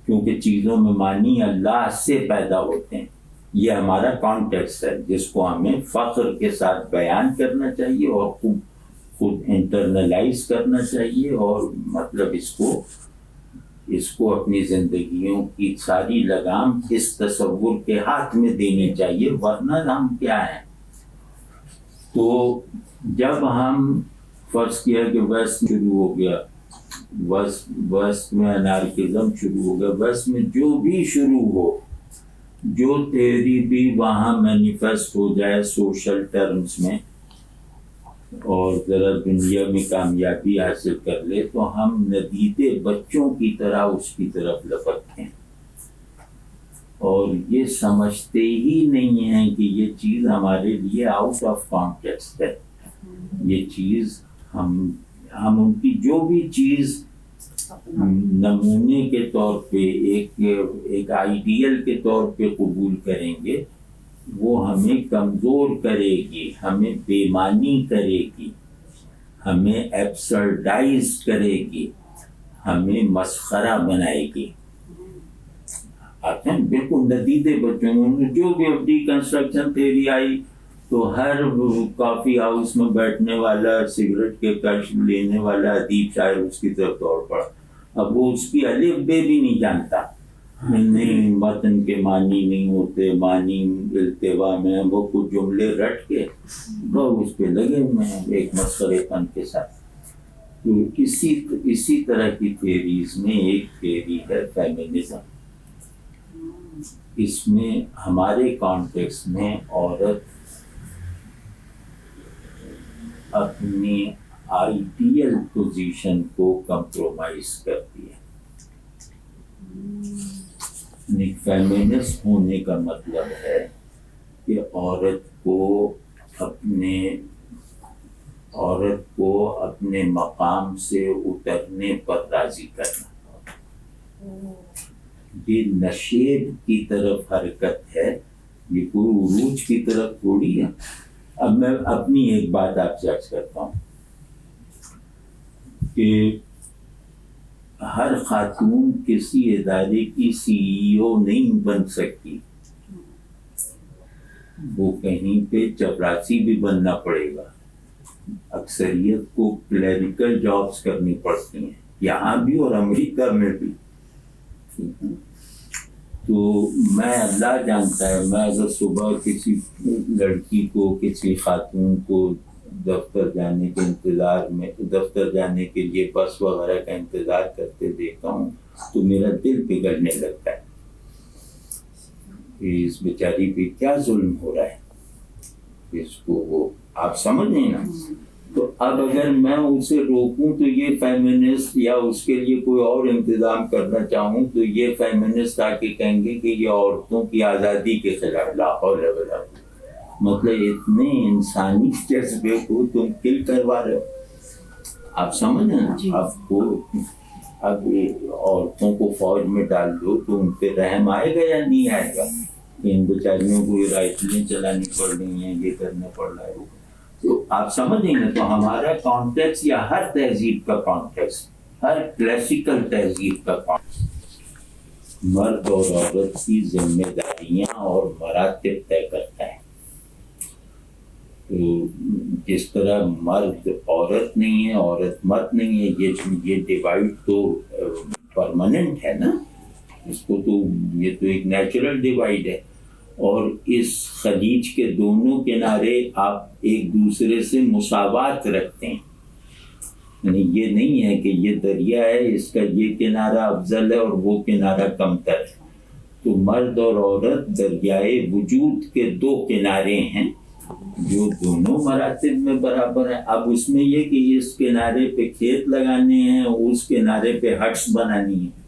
کیونکہ چیزوں میں معنی اللہ سے پیدا ہوتے ہیں. یہ ہمارا کانٹیکسٹ ہے جس کو ہمیں فخر کے ساتھ بیان کرنا چاہیے اور خود انٹرنلائز کرنا چاہیے، اور مطلب اس کو اپنی زندگیوں کی ساری لگام اس تصور کے ہاتھ میں دینی چاہیے، ورنہ ہم کیا ہیں؟ تو جب ہم فرض کیا کہ ویسٹ شروع ہو گیا، ویسٹ میں انارکزم شروع ہو گیا، ویسٹ میں جو بھی شروع ہو، جو تھیوری بھی وہاں مینیفیسٹ ہو جائے سوشل ٹرمز میں اور ذرا دنیا میں کامیابی حاصل کر لے، تو ہم ندیدے بچوں کی طرح اس کی طرف لپکتے ہیں اور یہ سمجھتے ہی نہیں ہیں کہ یہ چیز ہمارے لیے آؤٹ آف کانٹیکسٹ ہے۔ یہ چیز ہم ان کی جو بھی چیز نمونے کے طور پہ ایک آئیڈیل کے طور پہ قبول کریں گے، وہ ہمیں کمزور کرے گی، ہمیں بے معنی کرے گی، ہمیں ایبسرڈائز کرے گی، ہمیں مسخرہ بنائے گی۔ آتے ہیں بالکل ندیدے بچوں میں جو بھی اب ڈی کنسٹرکشن تھیوری آئی تو ہر کافی ہاؤس میں بیٹھنے والا، سگریٹ کے کش لینے والا ادیب شاعر اس کی طرف دوڑ پڑا۔ اب وہ اس کی الف بے بھی نہیں جانتا، نہیں متن کے معنی نہیں ہوتے، معنی التوا میں وہ کچھ جملے رٹ کے وہ اس پہ لگے ہوئے ہیں ایک مسخرے پن کے ساتھ۔ تو اسی طرح کی تھیوریز میں ایک تھیوری ہے فیمنزم۔ اس میں ہمارے کانٹیکس میں عورت اپنی آئیڈیل پوزیشن کو کمپرومائز کرتی ہے۔ فیمنسٹ ہونے کا مطلب ہے کہ عورت کو اپنے مقام سے اترنے پر راضی کرنا۔ یہ نشیب کی طرف حرکت ہے، یہ کوئی عروج کی طرف تھوڑی ہے۔ اب میں اپنی ایک بات آپ سے عرض کرتا ہوں کہ ہر خاتون کسی ادارے کی سی ای او نہیں بن سکتی، وہ کہیں پہ چپراسی بھی بننا پڑے گا۔ اکثریت کو کلیریکل جابز کرنی پڑتی ہیں، یہاں بھی اور امریکہ میں بھی۔ تو میں اللہ جانتا ہے، میں اگر صبح کسی لڑکی کو، کسی خاتون کو دفتر جانے کے لیے بس وغیرہ کا انتظار کرتے دیکھتا ہوں تو میرا دل پگھلنے لگتا ہے کہ اس بیچاری پہ کیا ظلم ہو رہا ہے، اس کو وہ آپ سمجھ نہیں نا۔ تو اب اگر میں اسے روکوں تو یہ فیمنسٹ، یا اس کے لیے کوئی اور انتظام کرنا چاہوں تو یہ فیمنسٹ آ کے کہیں گے کہ یہ عورتوں کی آزادی کے خلاف، لا حول ولا قوت۔ مطلب اتنے انسانی جذبے کو تم کل کروا رہے ہو، آپ سمجھ ہیں؟ اب عورتوں کو فوج میں ڈال دو تو ان پہ رحم آئے گا یا نہیں آئے گا؟ ان بیچاریوں کو یہ رائفلیں چلانی پڑ رہی ہیں، یہ کرنا پڑ رہا ہے۔ تو آپ سمجھیں گے تو ہمارا کانٹیکس، یا ہر تہذیب کا کانٹیکس، ہر کلاسیکل تہذیب کا کانٹیکس مرد اور عورت کی ذمہ داریاں اور مراتب طے کرتا ہے۔ تو جس طرح مرد عورت نہیں ہے، عورت مرد نہیں ہے، یہ ڈیوائڈ تو پرماننٹ ہے نا، اس کو تو یہ تو ایک نیچرل ڈیوائڈ ہے۔ اور اس خلیج کے دونوں کنارے آپ ایک دوسرے سے مساوات رکھتے ہیں، یعنی یہ نہیں ہے کہ یہ دریا ہے، اس کا یہ کنارہ افضل ہے اور وہ کنارہ کمتر ہے۔ تو مرد اور عورت دریائے وجود کے دو کنارے ہیں جو دونوں مراتب میں برابر ہیں۔ اب اس میں یہ کہ اس کنارے پہ کھیت لگانے ہیں، اس کنارے پہ ہٹس بنانی ہیں،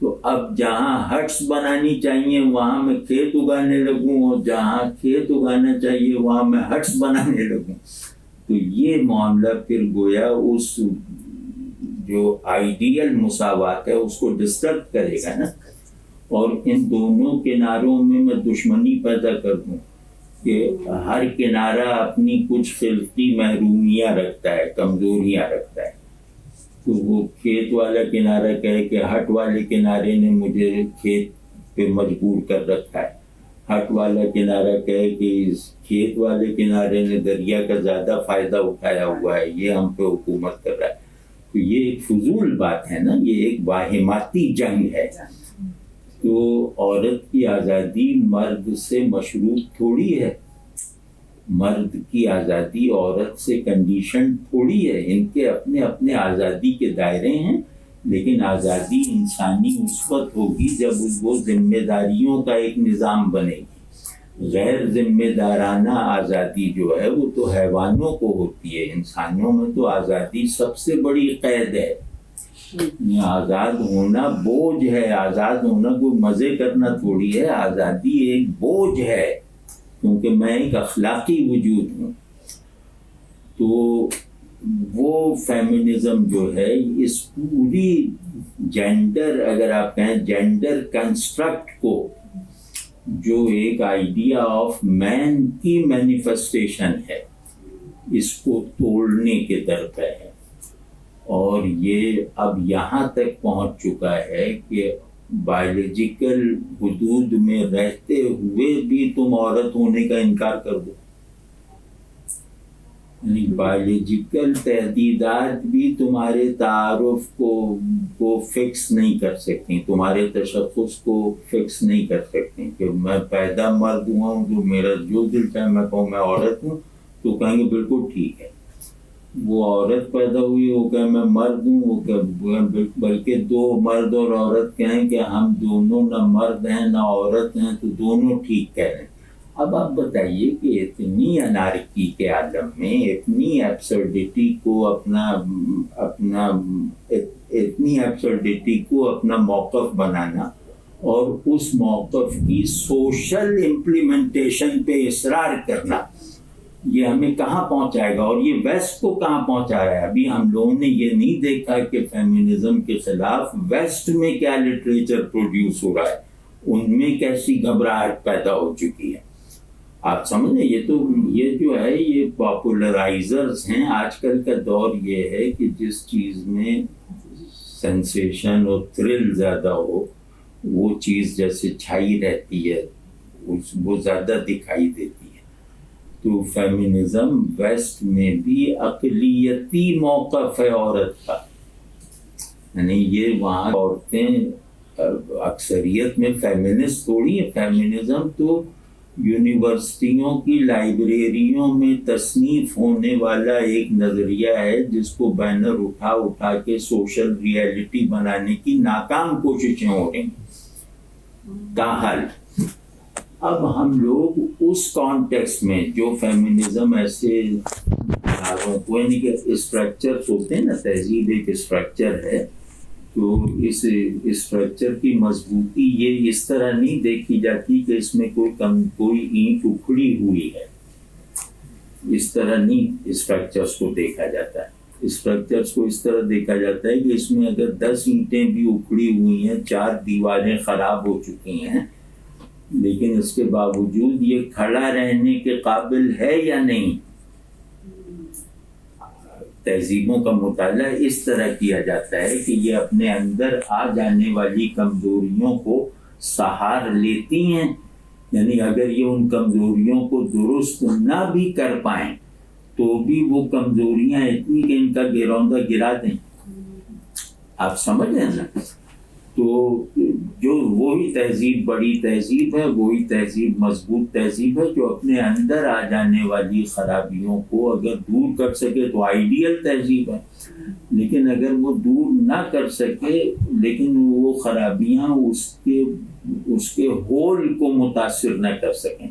تو اب جہاں ہٹس بنانی چاہیے وہاں میں کھیت اگانے لگوں، اور جہاں کھیت اگانا چاہیے وہاں میں ہٹس بنانے لگوں، تو یہ معاملہ پھر گویا اس جو آئیڈیل مساوات ہے اس کو ڈسٹرب کرے گا نا۔ اور ان دونوں کناروں میں دشمنی پیدا کر دوں کہ ہر کنارہ اپنی کچھ خلقی محرومیاں رکھتا ہے، کمزوریاں رکھتا ہے۔ تو وہ کھیت والا کنارہ کہے کہ ہٹ والے کنارے نے مجھے کھیت پہ مجبور کر رکھا ہے، حق والا کنارہ کہے کہ اس کھیت والے کنارے نے دریا کا زیادہ فائدہ اٹھایا ہوا ہے، یہ ہم پہ حکومت کر رہا ہے، تو یہ ایک فضول بات ہے نا، یہ ایک واہماتی جنگ ہے۔ تو عورت کی آزادی مرد سے مشروط تھوڑی ہے، مرد کی آزادی عورت سے کنڈیشن تھوڑی ہے، ان کے اپنے اپنے آزادی کے دائرے ہیں، لیکن آزادی انسانی اس وقت ہوگی جب وہ ذمہ داریوں کا ایک نظام بنے گی۔ غیر ذمہ دارانہ آزادی جو ہے وہ تو حیوانوں کو ہوتی ہے، انسانوں میں تو آزادی سب سے بڑی قید ہے۔ آزاد ہونا بوجھ ہے، آزاد ہونا کوئی مزے کرنا تھوڑی ہے، آزادی ایک بوجھ ہے، کیونکہ میں ایک اخلاقی وجود ہوں۔ تو وہ فیمنزم جو ہے اس پوری جینڈر، اگر آپ کہیں جینڈر کنسٹرکٹ کو، جو ایک آئیڈیا آف مین کی مینیفیسٹیشن ہے، اس کو توڑنے کے درپے ہے۔ اور یہ اب یہاں تک پہنچ چکا ہے کہ بایولوجیکل حدود میں رہتے ہوئے بھی تم عورت ہونے کا انکار کر دو، یعنی بایولوجیکل تحدیدات بھی تمہارے تعارف کو فکس نہیں کر سکتی، تمہارے تشخص کو فکس نہیں کر سکتی کہ میں پیدا مرد ہوا ہوں، جو میرا جو دل چاہے میں کہوں میں عورت ہوں، تو کہیں گے بالکل ٹھیک ہے۔ وہ عورت پیدا ہوئی وہ کہ میں مرد ہوں، وہ کہ بلکہ دو مرد اور عورت کہیں کہ ہم دونوں نہ مرد ہیں نہ عورت ہیں، تو دونوں ٹھیک کہہ رہے ہیں۔ اب آپ بتائیے کہ اتنی انارکی کے عالم میں اتنی ایبسرڈیٹی کو اپنا موقف بنانا اور اس موقف کی سوشل امپلیمنٹیشن پہ اصرار کرنا، یہ ہمیں کہاں پہنچائے گا اور یہ ویسٹ کو کہاں پہنچا رہا ہے؟ ابھی ہم لوگوں نے یہ نہیں دیکھا کہ فیمنزم کے خلاف ویسٹ میں کیا لٹریچر پروڈیوس ہو رہا ہے، ان میں کیسی گھبراہٹ پیدا ہو چکی ہے۔ آپ سمجھیں، یہ جو ہے یہ پاپولرائزرز ہیں۔ آج کل کا دور یہ ہے کہ جس چیز میں سینسیشن اور تھرل زیادہ ہو وہ چیز جیسے چھائی رہتی ہے، وہ زیادہ دکھائی دیتی ہے۔ تو فیمنزم ویسٹ میں بھی اقلیتی موقف ہے عورت کا، یعنی یہ وہاں عورتیں اکثریت میں فیمنسٹ تھوڑی ہیں۔ فیمنزم تو یونیورسٹیوں کی لائبریریوں میں تصنیف ہونے والا ایک نظریہ ہے جس کو بینر اٹھا اٹھا کے سوشل ریئلٹی بنانے کی ناکام کوششیں ہو رہی ہیں۔ تاحال اب ہم لوگ اس کانٹیکسٹ میں جو فیمنزم ایسے یعنی کہ اسٹرکچر ہوتے ہیں نا، تہذیب ایک اسٹرکچر ہے، تو اس اسٹرکچر کی مضبوطی یہ اس طرح نہیں دیکھی جاتی کہ اس میں کوئی اینٹ اکھڑی ہوئی ہے، اس طرح نہیں اسٹرکچرس کو دیکھا جاتا ہے۔ اسٹرکچرس کو اس طرح دیکھا جاتا ہے کہ اس میں اگر 10 اینٹیں بھی اکھڑی ہوئی ہیں، 4 دیواریں خراب ہو چکی ہیں، لیکن اس کے باوجود یہ کھڑا رہنے کے قابل ہے یا نہیں۔ تہذیبوں کا مطالعہ اس طرح کیا جاتا ہے کہ یہ اپنے اندر آ جانے والی کمزوریوں کو سہار لیتی ہیں، یعنی اگر یہ ان کمزوریوں کو درست نہ بھی کر پائیں تو بھی وہ کمزوریاں اتنی کہ ان کا گروندا گرا دیں۔ آپ سمجھ رہے ہیں نا؟ تو جو وہی تہذیب بڑی تہذیب ہے، وہی تہذیب مضبوط تہذیب ہے جو اپنے اندر آ جانے والی خرابیوں کو اگر دور کر سکے تو آئیڈیل تہذیب ہے، لیکن اگر وہ دور نہ کر سکے، لیکن وہ خرابیاں اس کے ہول کو متاثر نہ کر سکیں،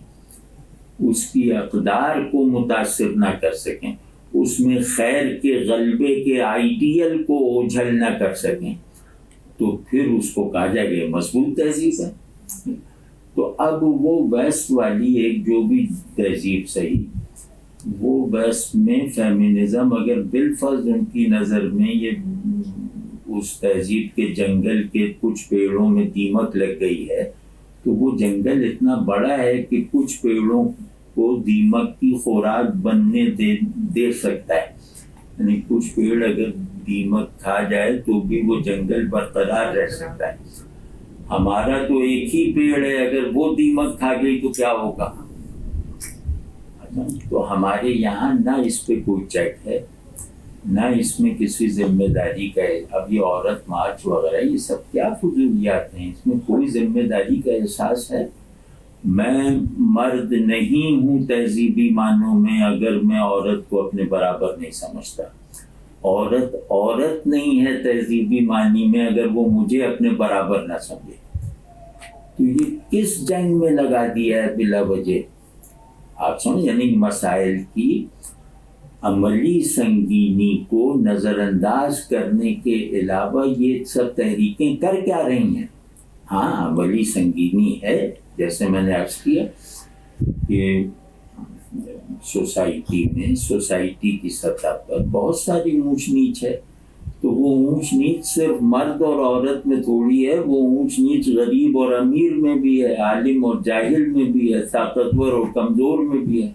اس کی اقدار کو متاثر نہ کر سکیں، اس میں خیر کے غلبے کے آئیڈیل کو اوجھل نہ کر سکیں، تو پھر اس کو کہا جائے گا مضبوط تہذیب ہے۔ تو اب وہ ویسٹ والی ایک جو بھی تہذیب صحیح، وہ ویسٹ میں فیمنزم اگر بالفرض ان کی نظر میں یہ اس تہذیب کے جنگل کے کچھ پیڑوں میں دیمک لگ گئی ہے، تو وہ جنگل اتنا بڑا ہے کہ کچھ پیڑوں کو دیمک کی خوراک بننے دے سکتا ہے، یعنی کچھ پیڑ اگر دیمک کھا جائے تو بھی وہ جنگل برقرار رہ سکتا ہے۔ ہمارا تو ایک ہی پیڑ ہے، اگر وہ دیمک کھا گئی تو کیا ہوگا؟ تو ہمارے یہاں نہ اس پہ کوئی چیک ہے، نہ اس میں کسی ذمہ داری کا ہے۔ اب یہ عورت مارچ وغیرہ یہ سب کیا فضولیات ہیں، اس میں کوئی ذمہ داری کا احساس ہے؟ میں مرد نہیں ہوں تہذیبی معنوں میں اگر میں عورت کو اپنے برابر نہیں سمجھتا، عورت عورت نہیں ہے تہذیبی معنی میں اگر وہ مجھے اپنے برابر نہ سمجھے۔ تو یہ کس جنگ میں لگا دیا ہے بلا وجہ؟ آپ سمجھ، یعنی مسائل کی عملی سنگینی کو نظر انداز کرنے کے علاوہ یہ سب تحریکیں کر کیا رہی ہیں؟ ہاں عملی سنگینی ہے، جیسے میں نے عرض کیا کہ سوسائٹی کی سطح پر بہت ساری اونچ نیچ ہے، تو وہ اونچ نیچ صرف مرد اور عورت میں تھوڑی ہے، وہ اونچ نیچ غریب اور امیر میں بھی ہے، عالم اور جاہل میں بھی ہے، طاقتور اور کمزور میں بھی ہے۔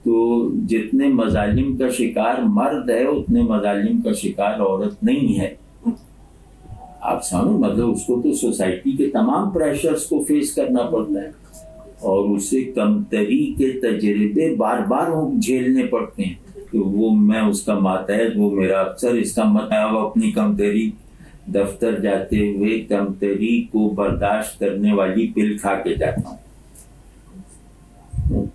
تو جتنے مظالم کا شکار مرد ہے اتنے مظالم کا شکار عورت نہیں ہے۔ آپ سمجھ، مطلب اس کو تو سوسائٹی کے تمام پریشرز کو فیس کرنا پڑتا ہے اور اسے کمتری کے تجربے بار بار جھیلنے پڑتے ہیں۔ تو وہ میں اس کا ماتحت، وہ میرا افسر، اس کا مطلب اپنی کمتری دفتر جاتے ہوئے کمتری کو برداشت کرنے والی پل کھا کے جاتا ہوں۔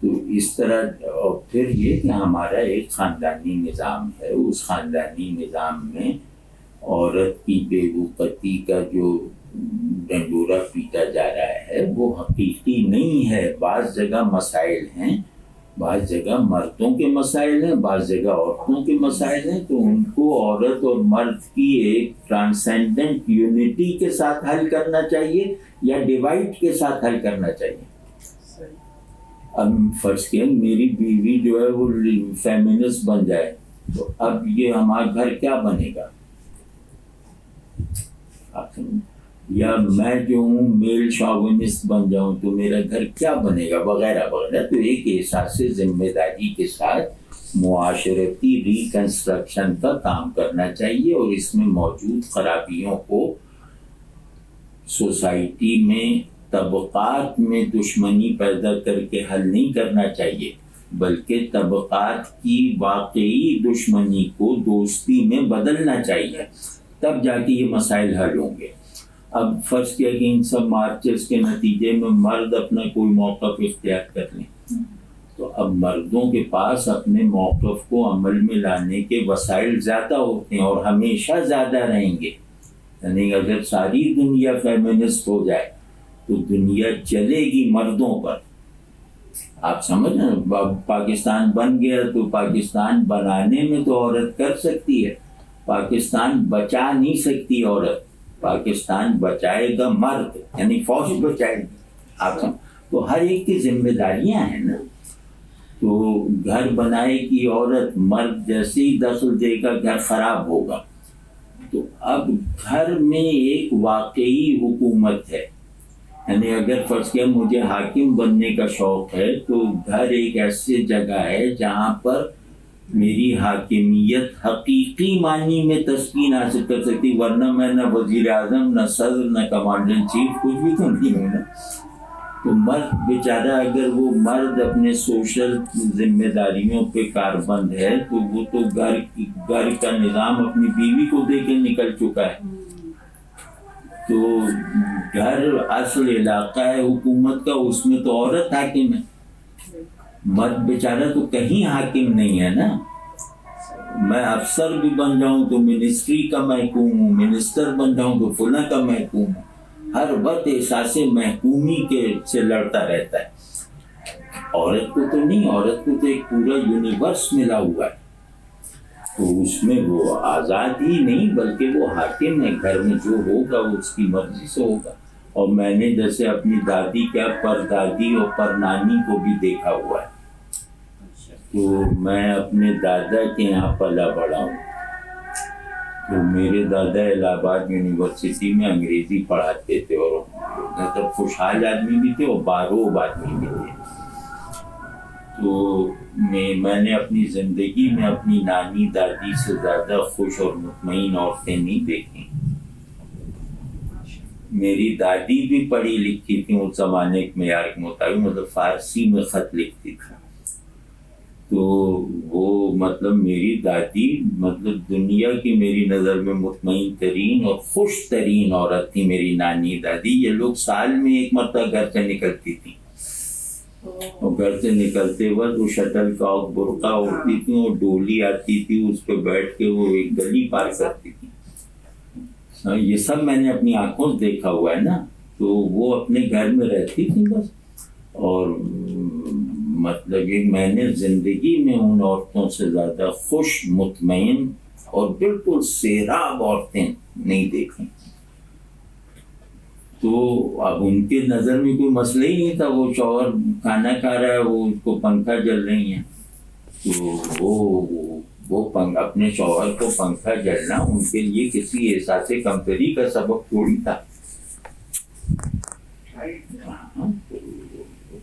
تو اس طرح، اور پھر یہ کہ ہمارا ایک خاندانی نظام ہے، اس خاندانی نظام میں عورت کی بے وقتی کا جو ڈنڈورا پیٹا جا رہا ہے وہ حقیقی نہیں ہے۔ بعض جگہ مسائل ہیں، بعض جگہ مردوں کے مسائل ہیں، بعض جگہ عورتوں کے مسائل ہیں، تو ان کو عورت اور مرد کی ایک ٹرانسینڈنٹ یونٹی کے ساتھ حل کرنا چاہیے یا ڈیوائڈ کے ساتھ حل کرنا چاہیے۔ اب فرض کیا میری بیوی جو ہے وہ فیمنسٹ بن جائے تو اب یہ ہمارا گھر کیا بنے گا؟ یا میں جو ہوں میل شاونسٹ بن جاؤں تو میرا گھر کیا بنے گا، وغیرہ وغیرہ۔ تو ایک احساس ذمہ داری کے ساتھ معاشرتی ریکنسٹرکشن کا کام کرنا چاہیے اور اس میں موجود خرابیوں کو سوسائٹی میں طبقات میں دشمنی پیدا کر کے حل نہیں کرنا چاہیے، بلکہ طبقات کی واقعی دشمنی کو دوستی میں بدلنا چاہیے، تب جا کے یہ مسائل حل ہوں گے۔ اب فرض کیا کہ ان سب مارچز کے نتیجے میں مرد اپنا کوئی موقف اختیار کر لیں، تو اب مردوں کے پاس اپنے موقف کو عمل میں لانے کے وسائل زیادہ ہوتے ہیں اور ہمیشہ زیادہ رہیں گے۔ یعنی اگر ساری دنیا فیمنسٹ ہو جائے تو دنیا چلے گی مردوں پر۔ آپ سمجھ نا، پاکستان بن گیا تو پاکستان بنانے میں تو عورت کر سکتی ہے، پاکستان بچا نہیں سکتی عورت، پاکستان بچائے گا مرد، یعنی فوج بچائے گی۔ آپ سمجھ، تو ہر ایک کی ذمہ داریاں ہیں نا۔ تو گھر بنائے گی عورت، مرد جیسے ہی دخل دے گا گھر خراب ہوگا۔ تو اب گھر میں ایک واقعی حکومت ہے، یعنی اگر فرض کیا مجھے حاکم بننے کا شوق ہے تو گھر ایک ایسی جگہ ہے جہاں پر میری حاکمیت حقیقی معنی میں تسکین حاصل کر سکتی، ورنہ میں نہ وزیر اعظم، نہ صدر، نہ کمانڈر ان چیف، کچھ بھی تو نہیں ہوں نا۔ تو مرد بیچارہ، اگر وہ مرد اپنے سوشل ذمہ داریوں پہ کاربند ہے تو وہ تو گھر کا نظام اپنی بیوی کو دے کے نکل چکا ہے۔ تو گھر اصل علاقہ ہے حکومت کا، اس میں تو عورت حاکم ہے، مرد بیچارہ تو کہیں حاکم نہیں ہے نا۔ میں افسر بھی بن جاؤں تو منسٹری کا محکوم ہوں، منسٹر بن جاؤں تو فلاں کا محکوم ہوں، ہر وقت احساس محکومی کے سے لڑتا رہتا ہے۔ عورت کو تو نہیں، عورت کو تو ایک پورا یونیورس ملا ہوا ہے، تو اس میں وہ آزاد ہی نہیں بلکہ وہ حاکم ہے، گھر میں جو ہوگا وہ اس کی مرضی سے ہوگا۔ اور میں نے جیسے اپنی دادی کیا پردادی اور پرنانی کو بھی دیکھا ہوا ہے، تو میں اپنے دادا کے یہاں پلا بڑا ہوں، تو میرے دادا الہ آباد یونیورسٹی میں انگریزی پڑھاتے تھے اور مطلب خوشحال آدمی بھی تھے اور باروب آدمی بھی تھے۔ تو میں نے اپنی زندگی میں اپنی نانی دادی سے زیادہ خوش اور مطمئن عورتیں نہیں دیکھیں۔ میری دادی بھی پڑھی لکھی تھی اس زمانے کے معیار کے مطابق، مطلب فارسی میں خط لکھتی تھی. تو وہ مطلب میری دادی مطلب دنیا کی میری نظر میں مطمئن ترین اور خوش ترین عورت تھی میری نانی دادی. یہ لوگ سال میں ایک مرتبہ گھر سے نکلتی تھیں، اور گھر سے نکلتے وقت وہ شٹل کاک برقع اڑتی تھی، اور ڈولی آتی تھی، اس پہ بیٹھ کے وہ ایک گلی پار کرتی تھی. یہ سب میں نے اپنی آنکھوں سے دیکھا ہوا ہے نا. تو وہ اپنے گھر میں رہتی تھی بس. اور مطلب یہ میں نے زندگی میں ان عورتوں سے زیادہ خوش، مطمئن اور بالکل سیراب عورتیں نہیں دیکھیں. تو اب ان کے نظر میں کوئی مسئلہ ہی نہیں تھا. وہ شوہر کھانا کھا رہا ہے، وہ اس کو پنکھا جل رہی ہیں، تو وہ اپنے شوہر کو پنکھا جلنا ان کے لیے کسی احساس کمتری کا سبب تھوڑی تھا.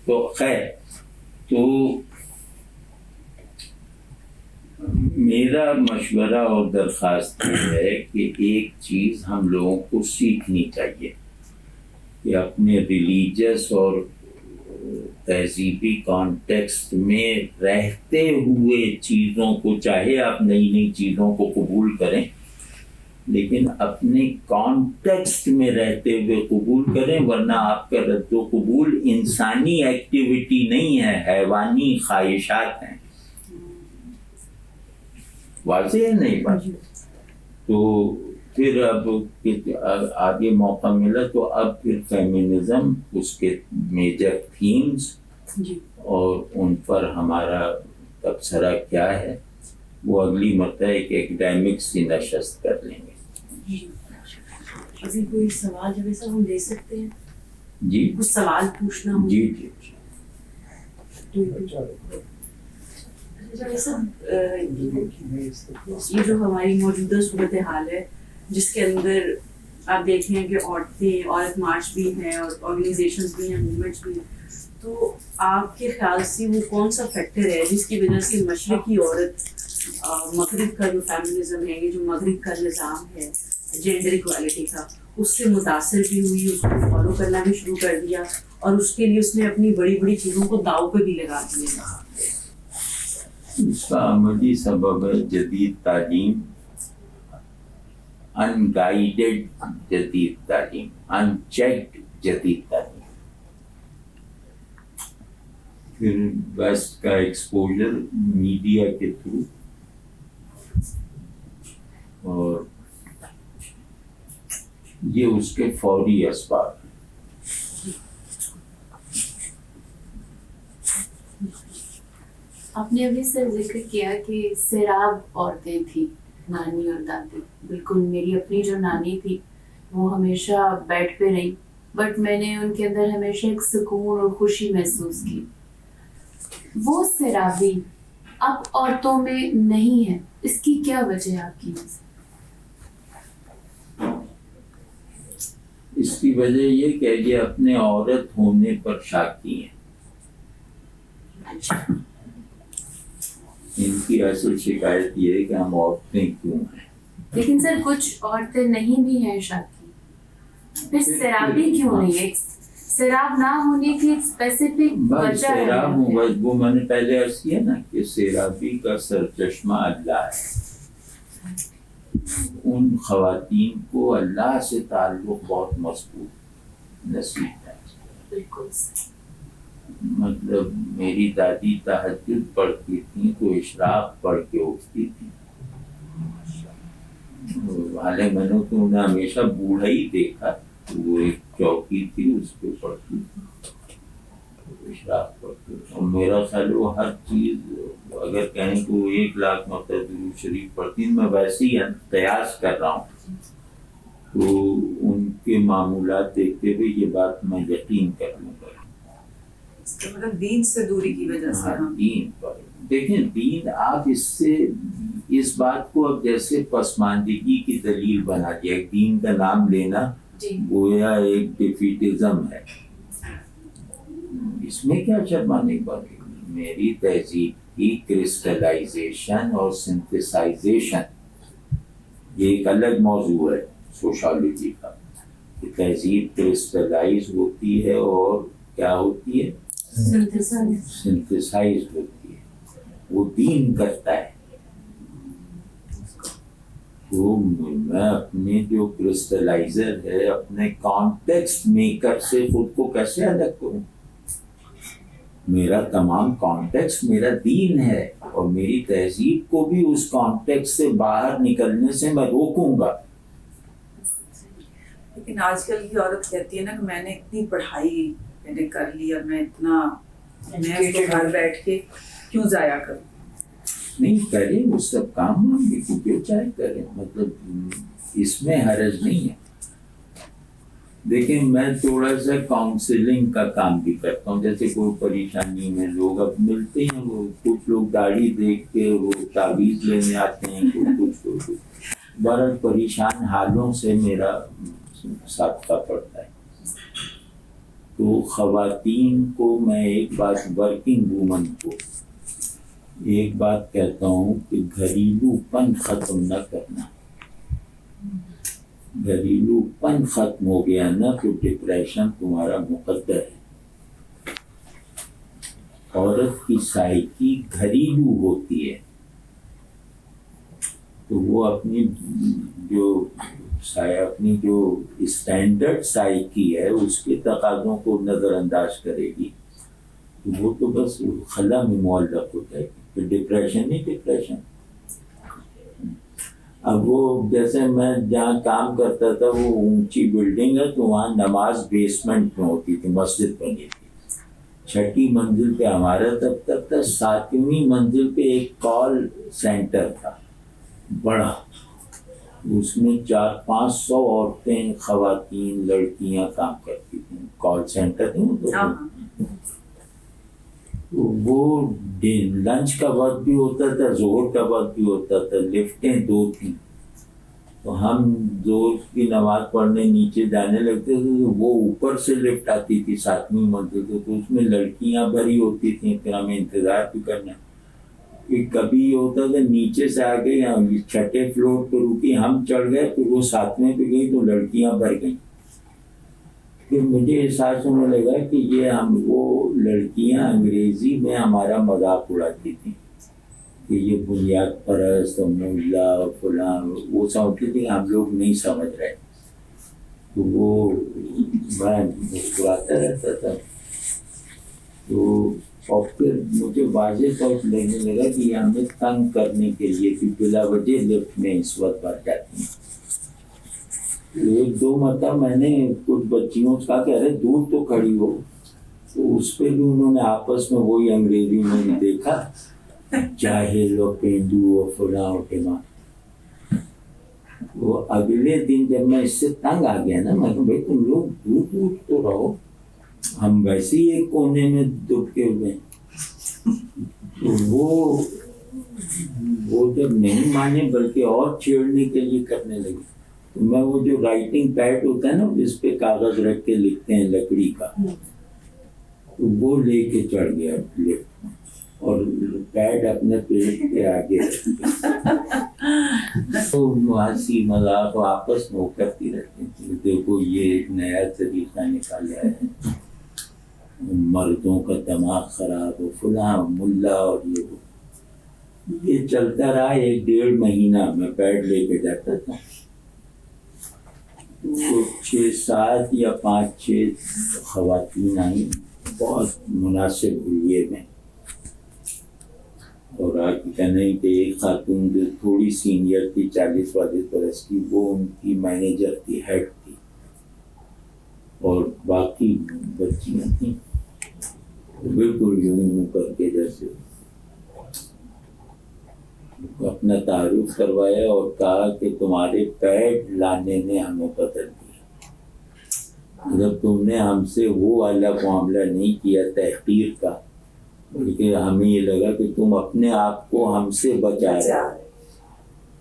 تو خیر، تو میرا مشورہ اور درخواست یہ ہے کہ ایک چیز ہم لوگوں کو سیکھنی چاہیے کہ اپنے ریلیجس اور تہذیبی کانٹیکسٹ میں رہتے ہوئے چیزوں کو، چاہے آپ نئی نئی چیزوں کو قبول کریں، لیکن اپنے کانٹیکسٹ میں رہتے ہوئے قبول کریں، ورنہ آپ کا رد و قبول انسانی ایکٹیویٹی نہیں ہے، حیوانی خواہشات ہیں. واضح ہے نہیں بات؟ تو پھر اب آگے موقع ملا تو اب پھر فیمنزم، اس کے میجر تھیمز اور ان پر ہمارا تبصرہ کیا ہے، وہ اگلی مرتبہ ایک ایکڈیمک سی نشست کر لیں گے. ابھی کوئی سوال جو ایسا ہم لے سکتے ہیں؟ جی کچھ سوال پوچھنا ہو؟ جی جی یہ جو ہماری موجودہ صورتحال ہے جس کے اندر آپ دیکھ رہے ہیں کہ عورت مارچ بھی ہیں اور آرگنائزیشنز بھی ہیں، موومنٹس بھی ہیں، تو آپ کے خیال سے وہ کون سا فیکٹر ہے جس کی وجہ سے مشرقی عورت مغرب کا جو فیمنزم ہے، یہ جو مغرب کا نظام ہے جینڈر ایکوالٹی کا، اس سے متاثر بھی ہوئی، اس کو فالو کرنا بھی شروع کر دیا، اور اس کے لیے اس نے اپنی بڑی بڑی چیزوں کو داؤ پہ بھی لگا دیا؟ اس کا عملی سبب ہے جدید تعلیم، ان گائیڈڈ جدید تعلیم، ان چیکڈ جدید تعلیم. پھر ویسٹ کا ایکسپوجر میڈیا کے تھرو، اور یہ اس کے فوری اسباب ہیں. آپ نے ابھی سر ذکر کیا کہ سیراب عورتیں تھیں نانی اور دادی. بالکل میری اپنی جو نانی تھی وہ ہمیشہ بیڈ پہ رہی، بٹ میں نے ان کے اندر ہمیشہ ایک سکون اور خوشی محسوس کی. وہ سیرابی اب عورتوں میں نہیں ہے، اس کی کیا وجہ ہے آپ کی نظر؟ اس کی وجہ یہ کہ یہ اپنے عورت ہونے پر شاکی ہیں. ان کی اصل شکایت یہ ہے کہ ہم عورتیں کیوں ہیں. لیکن سر کچھ عورتیں نہیں بھی ہیں شاکی، پھر سیرابی کیوں نہیں ہے؟ سیراب نہ ہونے کی ایک اسپیسیفک وجہ ہے. وہ میں نے پہلے عرض کیا نا کہ سیرابی کا سرچشمہ اللہ ہے. ان خواتین کو اللہ سے تعلق بہت مضبوط نصیب ہے. بالکل. مطلب میری دادی تہجد پڑھتی تھیں تو اشراق پڑھ کے اٹھتی تھی. حالانکہ میں نے تو انہیں ہمیشہ بوڑھا ہی دیکھا. وہ ایک چوکی تھی اس پہ پڑھتی تھی، اشراق پڑھتی. اور میرا خیال وہ ہر چیز اگر کہیں کہ وہ 1,00,000 مرتبہ درود شریف پڑھتی، میں ویسے ہی قیاس کر رہا ہوں، تو ان کے معمولات دیکھتے ہوئے یہ بات میں یقین کر لوں گا. مطلب دین سے دوری کی وجہ سے. دین پر دیکھیں، دین آپ اس بات کو اب جیسے پسماندگی کی دلیل بنا دیا. دین کا نام لینا گویا ایک ڈیفیٹزم ہے. اس میں کیا شرمانے کی بات ہے؟ میری تہذیب کی کرسٹلائزیشن اور سنتھسائزیشن یہ ایک الگ موضوع ہے سوشالوجی کا. کہ تہذیب کرسٹلائز ہوتی ہے اور کیا ہوتی ہے؟ سنتھسائز ہوتی ہے. وہ دین کرتا ہے. تو میں اپنے جو کرسٹلائزر ہے اپنے کانٹیکسٹ میکر سے خود کو کیسے الگ کروں؟ میرا تمام کانٹیکسٹ میرا دین ہے اور میری تہذیب کو بھی اس کانٹیکسٹ سے باہر نکلنے سے میں روکوں گا. لیکن آج کل کی عورت کہتی ہے نا کہ میں نے اتنی پڑھائی میں نے کر لی اور میں اتنا میں گھر بیٹھ کے کیوں ضائع کروں. نہیں کریں وہ سب کام جو چاہے کریں, مطلب اس میں حرج نہیں ہے. دیکھیں میں تھوڑا سا کاؤنسلنگ کا کام بھی کرتا ہوں. جیسے کوئی پریشانی میں لوگ اب ملتے ہیں, وہ کچھ لوگ داڑھی دیکھ کے وہ تعویذ لینے آتے ہیں, کچھ بہرحال پریشان حالوں سے میرا سابقہ پڑتا ہے. تو خواتین کو میں ایک بات, ورکنگ وومن کو ایک بات کہتا ہوں کہ گھریلو پن ختم نہ کرنا. گھریلو پن ختم ہو گیا نا تو ڈپریشن تمہارا مقدر ہے. عورت کی سائیکی گھریلو ہوتی ہے تو وہ اپنی جو اسٹینڈرڈ سائیکی ہے اس کے تقاضوں کو نظر انداز کرے گی تو وہ تو بس خلا میں معلق ہو جائے گی. تو ڈپریشن نہیں ڈپریشن. اب وہ جیسے میں جہاں کام کرتا تھا وہ اونچی بلڈنگ ہے تو وہاں نماز بیسمنٹ میں ہوتی تھی, مسجد بنی تھی. 6ٹھی منزل پہ ہمارا دفتر تھا, 7ویں منزل پہ ایک کال سینٹر تھا بڑا. اس میں 400-500 عورتیں, خواتین, لڑکیاں کام کرتی تھیں. کال سینٹر تھے وہ لنچ کا وقت بھی ہوتا تھا, ظہر کا وقت بھی ہوتا تھا. لفٹیں 2 تھیں تو ہم ظہر کی نماز پڑھنے نیچے جانے لگتے تھے تو وہ اوپر سے لفٹ آتی تھی 7ویں منزل سے, تو اس میں لڑکیاں بھری ہوتی تھیں. پھر ہمیں انتظار بھی کرنا. کبھی ہوتا تھا نیچے سے آ گئی, 6ٹھے فلور پہ رکی, ہم چڑھ گئے, پھر وہ 7ویں پہ گئی تو لڑکیاں بھر گئیں. پھر مجھے احساس ہونے لگا کہ یہ وہ لڑکیاں انگریزی میں ہمارا مذاق اڑاتی تھیں کہ یہ بنیاد پرست ملا اور فلاں, وہ سمجھتی تھی ہم لوگ نہیں سمجھ رہے. تو وہ میں مسکراتا رہتا تھا. تو اور پھر مجھے واضح طور پر لگنے لگا کہ یہ ہمیں تنگ کرنے کے لیے کہ بلا وجہ لفٹ میں اس وقت بڑھ جاتی ہیں. 1-2 مرتبہ میں نے کچھ بچیوں سے کہا کہ ارے دور تو کھڑی ہو, تو اس پہ بھی انہوں نے آپس میں وہی انگریزی میں دیکھا, جاہل و پینڈو و فلاں و ٹماں. وہ اگلے دن جب میں اس سے تنگ آ گیا نا, میں کہا بھائی تم لوگ دور دور تو رہو, ہم ویسے ہی ایک کونے میں دب کے ہوئے ہیں. تو وہ جب نہیں مانے بلکہ اور چھیڑنے کے لیے کرنے لگے. تو میں وہ جو رائٹنگ پیڈ ہوتا ہے نا جس پہ کاغذ رکھ کے لکھتے ہیں لکڑی کا, تو وہ لے کے چڑھ گیا لفٹ میں اور پیڈ اپنے پیٹ کے آگے رکھ دیا. تو ہنسی مذاق آپس میں کرتی رہتی تھی. دیکھو یہ ایک نیا طریقہ نکالا ہے, مردوں کا دماغ خراب ہو فلاں ملا, اور یہ چلتا رہا 1-1.5 مہینہ. میں پیڈ لے کے جاتا تھا. 6-7 یا 5-6 خواتین آئیں, بہت مناسب ہوئے میں. اور آج کہنے کہ ایک خاتون جو تھوڑی سینئر تھی 40-42 برس کی, وہ ان کی مینیجر تھی, ہیڈ تھی, اور باقی بچیاں تھیں بالکل یوں کر کے جیسے اپنا تعارف کروایا اور کہا کہ تمہارے پیڈ لانے نے ہمیں بدل دیا. جب تم نے ہم سے وہ والا معاملہ نہیں کیا تحقیر کا, بلکہ ہمیں یہ لگا کہ تم اپنے آپ کو ہم سے بچا رہے,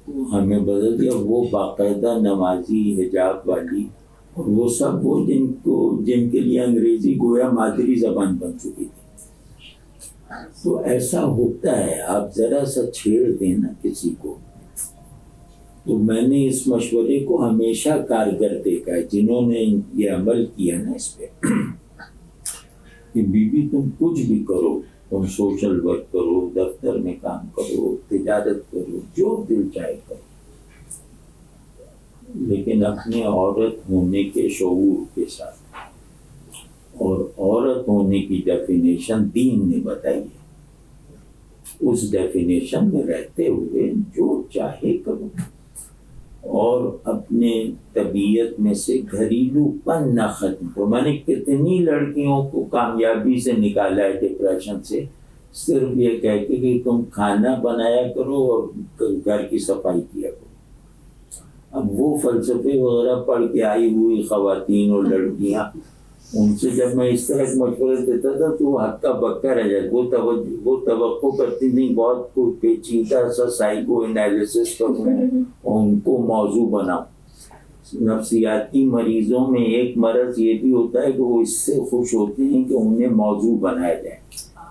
تو ہمیں بدل دیا. وہ باقاعدہ نمازی, حجاب والی, اور وہ سب وہ جن کے لیے انگریزی گویا مادری زبان بن چکی تھی. تو ایسا ہوتا ہے, آپ ذرا سا چھیڑ دیں نا کسی کو تو میں نے اس مشورے کو ہمیشہ کارگر دیکھا ہے جنہوں نے یہ عمل کیا نا اس پہ کہ بیوی تم کچھ بھی کرو، تم سوشل ورک کرو، دفتر میں کام کرو، تجارت کرو، جو دل چاہے کرو، لیکن اپنے عورت ہونے کے شعور کے ساتھ. اور عورت ہونے کی ڈیفینیشن دین نے بتائی ہے، اس ڈیفینیشن میں رہتے ہوئے جو چاہے کرو، اور اپنے طبیعت میں سے گھریلو پن نہ ختم کرو. میں نے کتنی لڑکیوں کو کامیابی سے نکالا ہے ڈپریشن سے، صرف یہ کہہ کے کہ تم کھانا بنایا کرو اور گھر کی صفائی کیا کرو. اب وہ فلسفے وغیرہ پڑھ کے آئی ہوئی خواتین اور لڑکیاں، ان سے جب میں اس طرح کے مشورے دیتا تھا تو وہ ہکا بکا رہ جائے. وہ توقع کرتی نہیں بہت کوئی پیچیدہ سا سائیکو انالیسس کروں اور ان کو موضوع بناؤں. نفسیاتی مریضوں میں ایک مرض یہ بھی ہوتا ہے کہ وہ اس سے خوش ہوتے ہیں کہ انہیں موضوع بنایا جائے،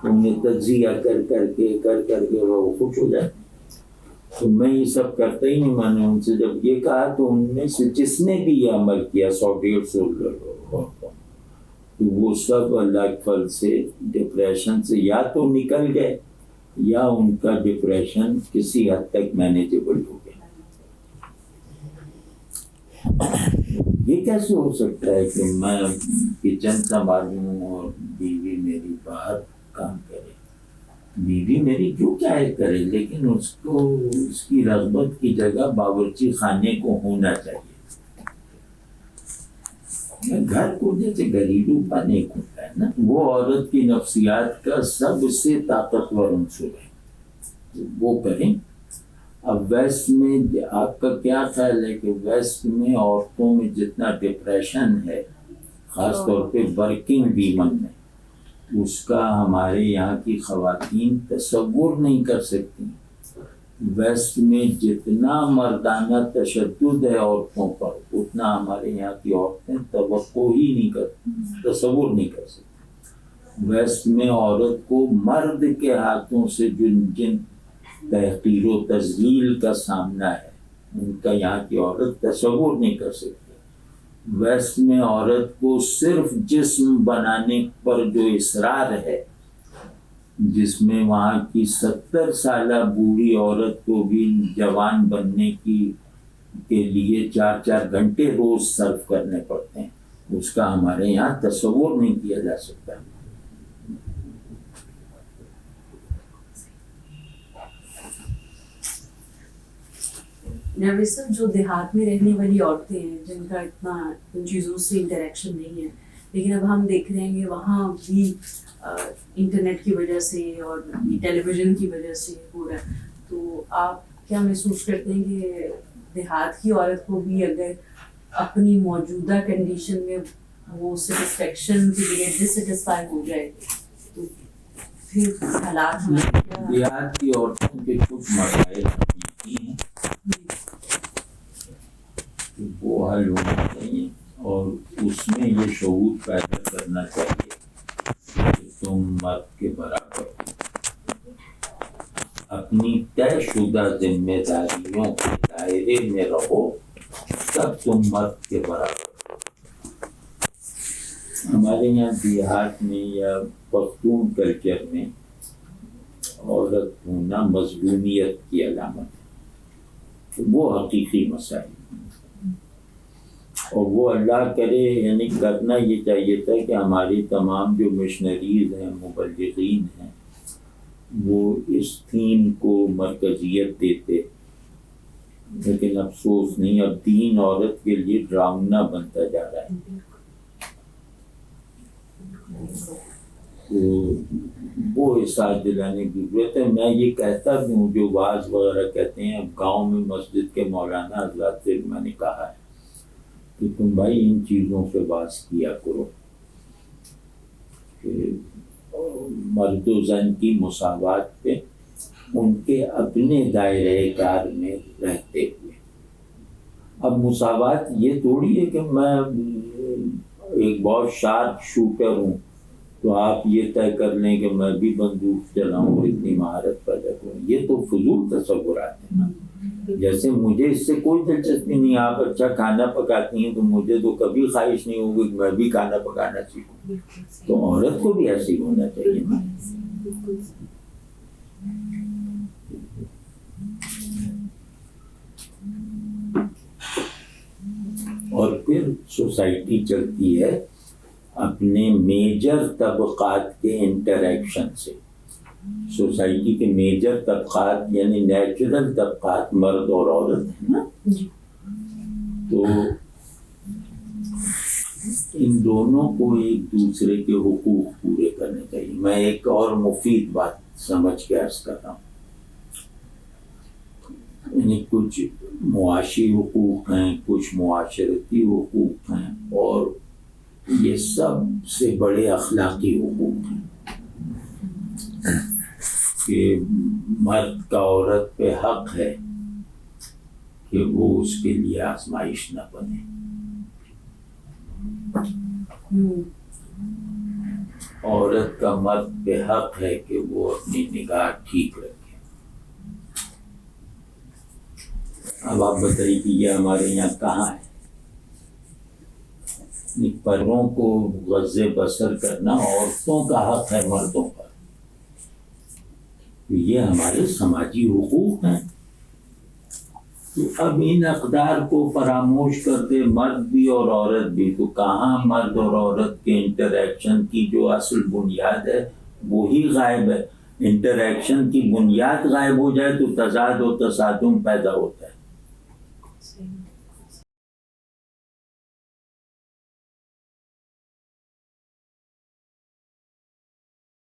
انہیں تجزیہ کر کے وہ خوش ہو جاتے ہیں. تو میں یہ سب کرتا ہی نہیں. میں نے ان سے جب یہ کہا تو ان میں سے جس نے بھی یہ عمل کیا 100-150 تو وہ سب اللہ کے فضل سے ڈپریشن سے یا تو نکل گئے یا ان کا ڈپریشن کسی حد تک مینیجیبل ہو گیا. یہ کیسے ہو سکتا ہے کہ میں کچن سنبھالوں اور بیوی میری باہر کام کرے؟ بیوی میری جو چاہے کرے، لیکن اس کو اس کی رغبت کی جگہ باورچی خانے کو ہونا چاہیے. گھر کو جیسے گھریلو پن ایک ہوتا ہے نا، وہ عورت کی نفسیات کا سب سے طاقتور عنصر ہے، وہ کریں. اب ویسٹ میں آپ کا کیا خیال ہے کہ ویسٹ میں عورتوں میں جتنا ڈپریشن ہے، خاص طور پہ ورکنگ ویمن میں، اس کا ہمارے یہاں کی خواتین تصور نہیں کر سکتی. ویسٹ میں جتنا مردانہ تشدد ہے عورتوں پر، اتنا ہمارے یہاں کی عورتیں توقع ہی نہیں کرتی، تصور نہیں کر سکتی. ویسٹ میں عورت کو مرد کے ہاتھوں سے جن تحقیر و تذلیل کا سامنا ہے، ان کا یہاں کی عورت تصور نہیں کر سکتی. ویسٹ میں عورت کو صرف جسم بنانے پر جو اصرار ہے، جس میں وہاں کی 70 سالہ بوڑھی عورت کو بھی جوان بننے کے لیے 4 گھنٹے روز صرف کرنے پڑتے ہیں، اس کا ہمارے یہاں تصور نہیں کیا جا سکتا. نویس صاحب، جو دیہات میں رہنے والی عورتیں ہیں جن کا اتنا ان چیزوں سے انٹریکشن نہیں ہے، لیکن اب ہم دیکھ رہے ہیں کہ وہاں بھی انٹرنیٹ کی وجہ سے اور ٹیلی ویژن کی وجہ سے ہو رہا ہے، تو آپ کیا محسوس کرتے ہیں کہ دیہات کی عورت کو بھی اگر اپنی موجودہ کنڈیشن میں وہ سیٹسفیکشن کے بغیر ڈسٹسفائی ہو جائے تو پھر حالات ہمارے کیا؟ دیہات کی عورتوں کے کچھ مسائل ہیں وہ حل ہونا چاہیے، اور اس میں یہ شعور پیدا کرنا چاہیے کہ تم مرد کے برابر اپنی طے شدہ ذمہ داریوں کے دائرے میں رہو، تب تم مرد کے برابر. ہمارے یہاں دیہات میں یا پختون کلچر میں عورت ہونا مظلومیت کی علامت ہے، وہ حقیقی مسائل. اور وہ اللہ کرے، یعنی کرنا یہ چاہیے تھا کہ ہماری تمام جو مشنریز ہیں، مبلغین ہیں، وہ اس تھیم کو مرکزیت دیتے، لیکن افسوس نہیں، اب دین عورت کے لیے ڈراؤنا بنتا جا رہا ہے. تو وہ احساس دلانے کی ضرورت ہے. میں یہ کہتا بھی ہوں، جو واعظ وغیرہ کہتے ہیں، اب گاؤں میں مسجد کے مولانا حضرات سے میں نے کہا ہے کہ تم بھائی ان چیزوں سے باز کیا کرو کہ مرد و زن کی مساوات پہ ان کے اپنے دائرۂ کار میں رہتے ہوئے. اب مساوات یہ تھوڑی ہے کہ میں ایک بہت شارپ شوٹر ہوں تو آپ یہ طے کر لیں کہ میں بھی بندوق چلاؤں اور اتنی مہارت پیدا کروں. یہ تو فضول تصورات ہیں نا. جیسے مجھے اس سے کوئی دلچسپی نہیں، آپ اچھا کھانا پکاتی ہیں تو مجھے تو کبھی خواہش نہیں ہوگی کہ میں بھی کھانا پکانا سیکھوں، تو عورت کو بھی ایسے ہی ہونا چاہیے نا۔ اور پھر سوسائٹی چلتی ہے اپنے میجر طبقات کے انٹریکشن سے۔ سوسائٹی کے میجر طبقات یعنی نیچرل طبقات مرد اور عورت ہیں نا، تو ان دونوں کو ایک دوسرے کے حقوق پورے کرنے چاہیے۔ میں ایک اور مفید بات سمجھ کے عرض کر رہا ہوں، یعنی کچھ معاشی حقوق ہیں، کچھ معاشرتی حقوق ہیں، اور یہ سب سے بڑے اخلاقی حقوق ہیں کہ مرد کا عورت پہ حق ہے کہ وہ اس کے لیے آزمائش نہ بنے، عورت کا مرد پہ حق ہے کہ وہ اپنی نگاہ ٹھیک رکھے۔ اب آپ بتائیے کہ یہ ہمارے یہاں کہاں ہے؟ پروں کو غض بصر کرنا عورتوں کا حق ہے مردوں پر، یہ ہمارے سماجی حقوق ہیں۔ تو اب ان اقدار کو فراموش کر دے مرد بھی اور عورت بھی، تو کہاں مرد اور عورت کے انٹریکشن کی جو اصل بنیاد ہے وہی غائب ہے۔ انٹریکشن کی بنیاد غائب ہو جائے تو تضاد و تصادم پیدا ہوتا ہے۔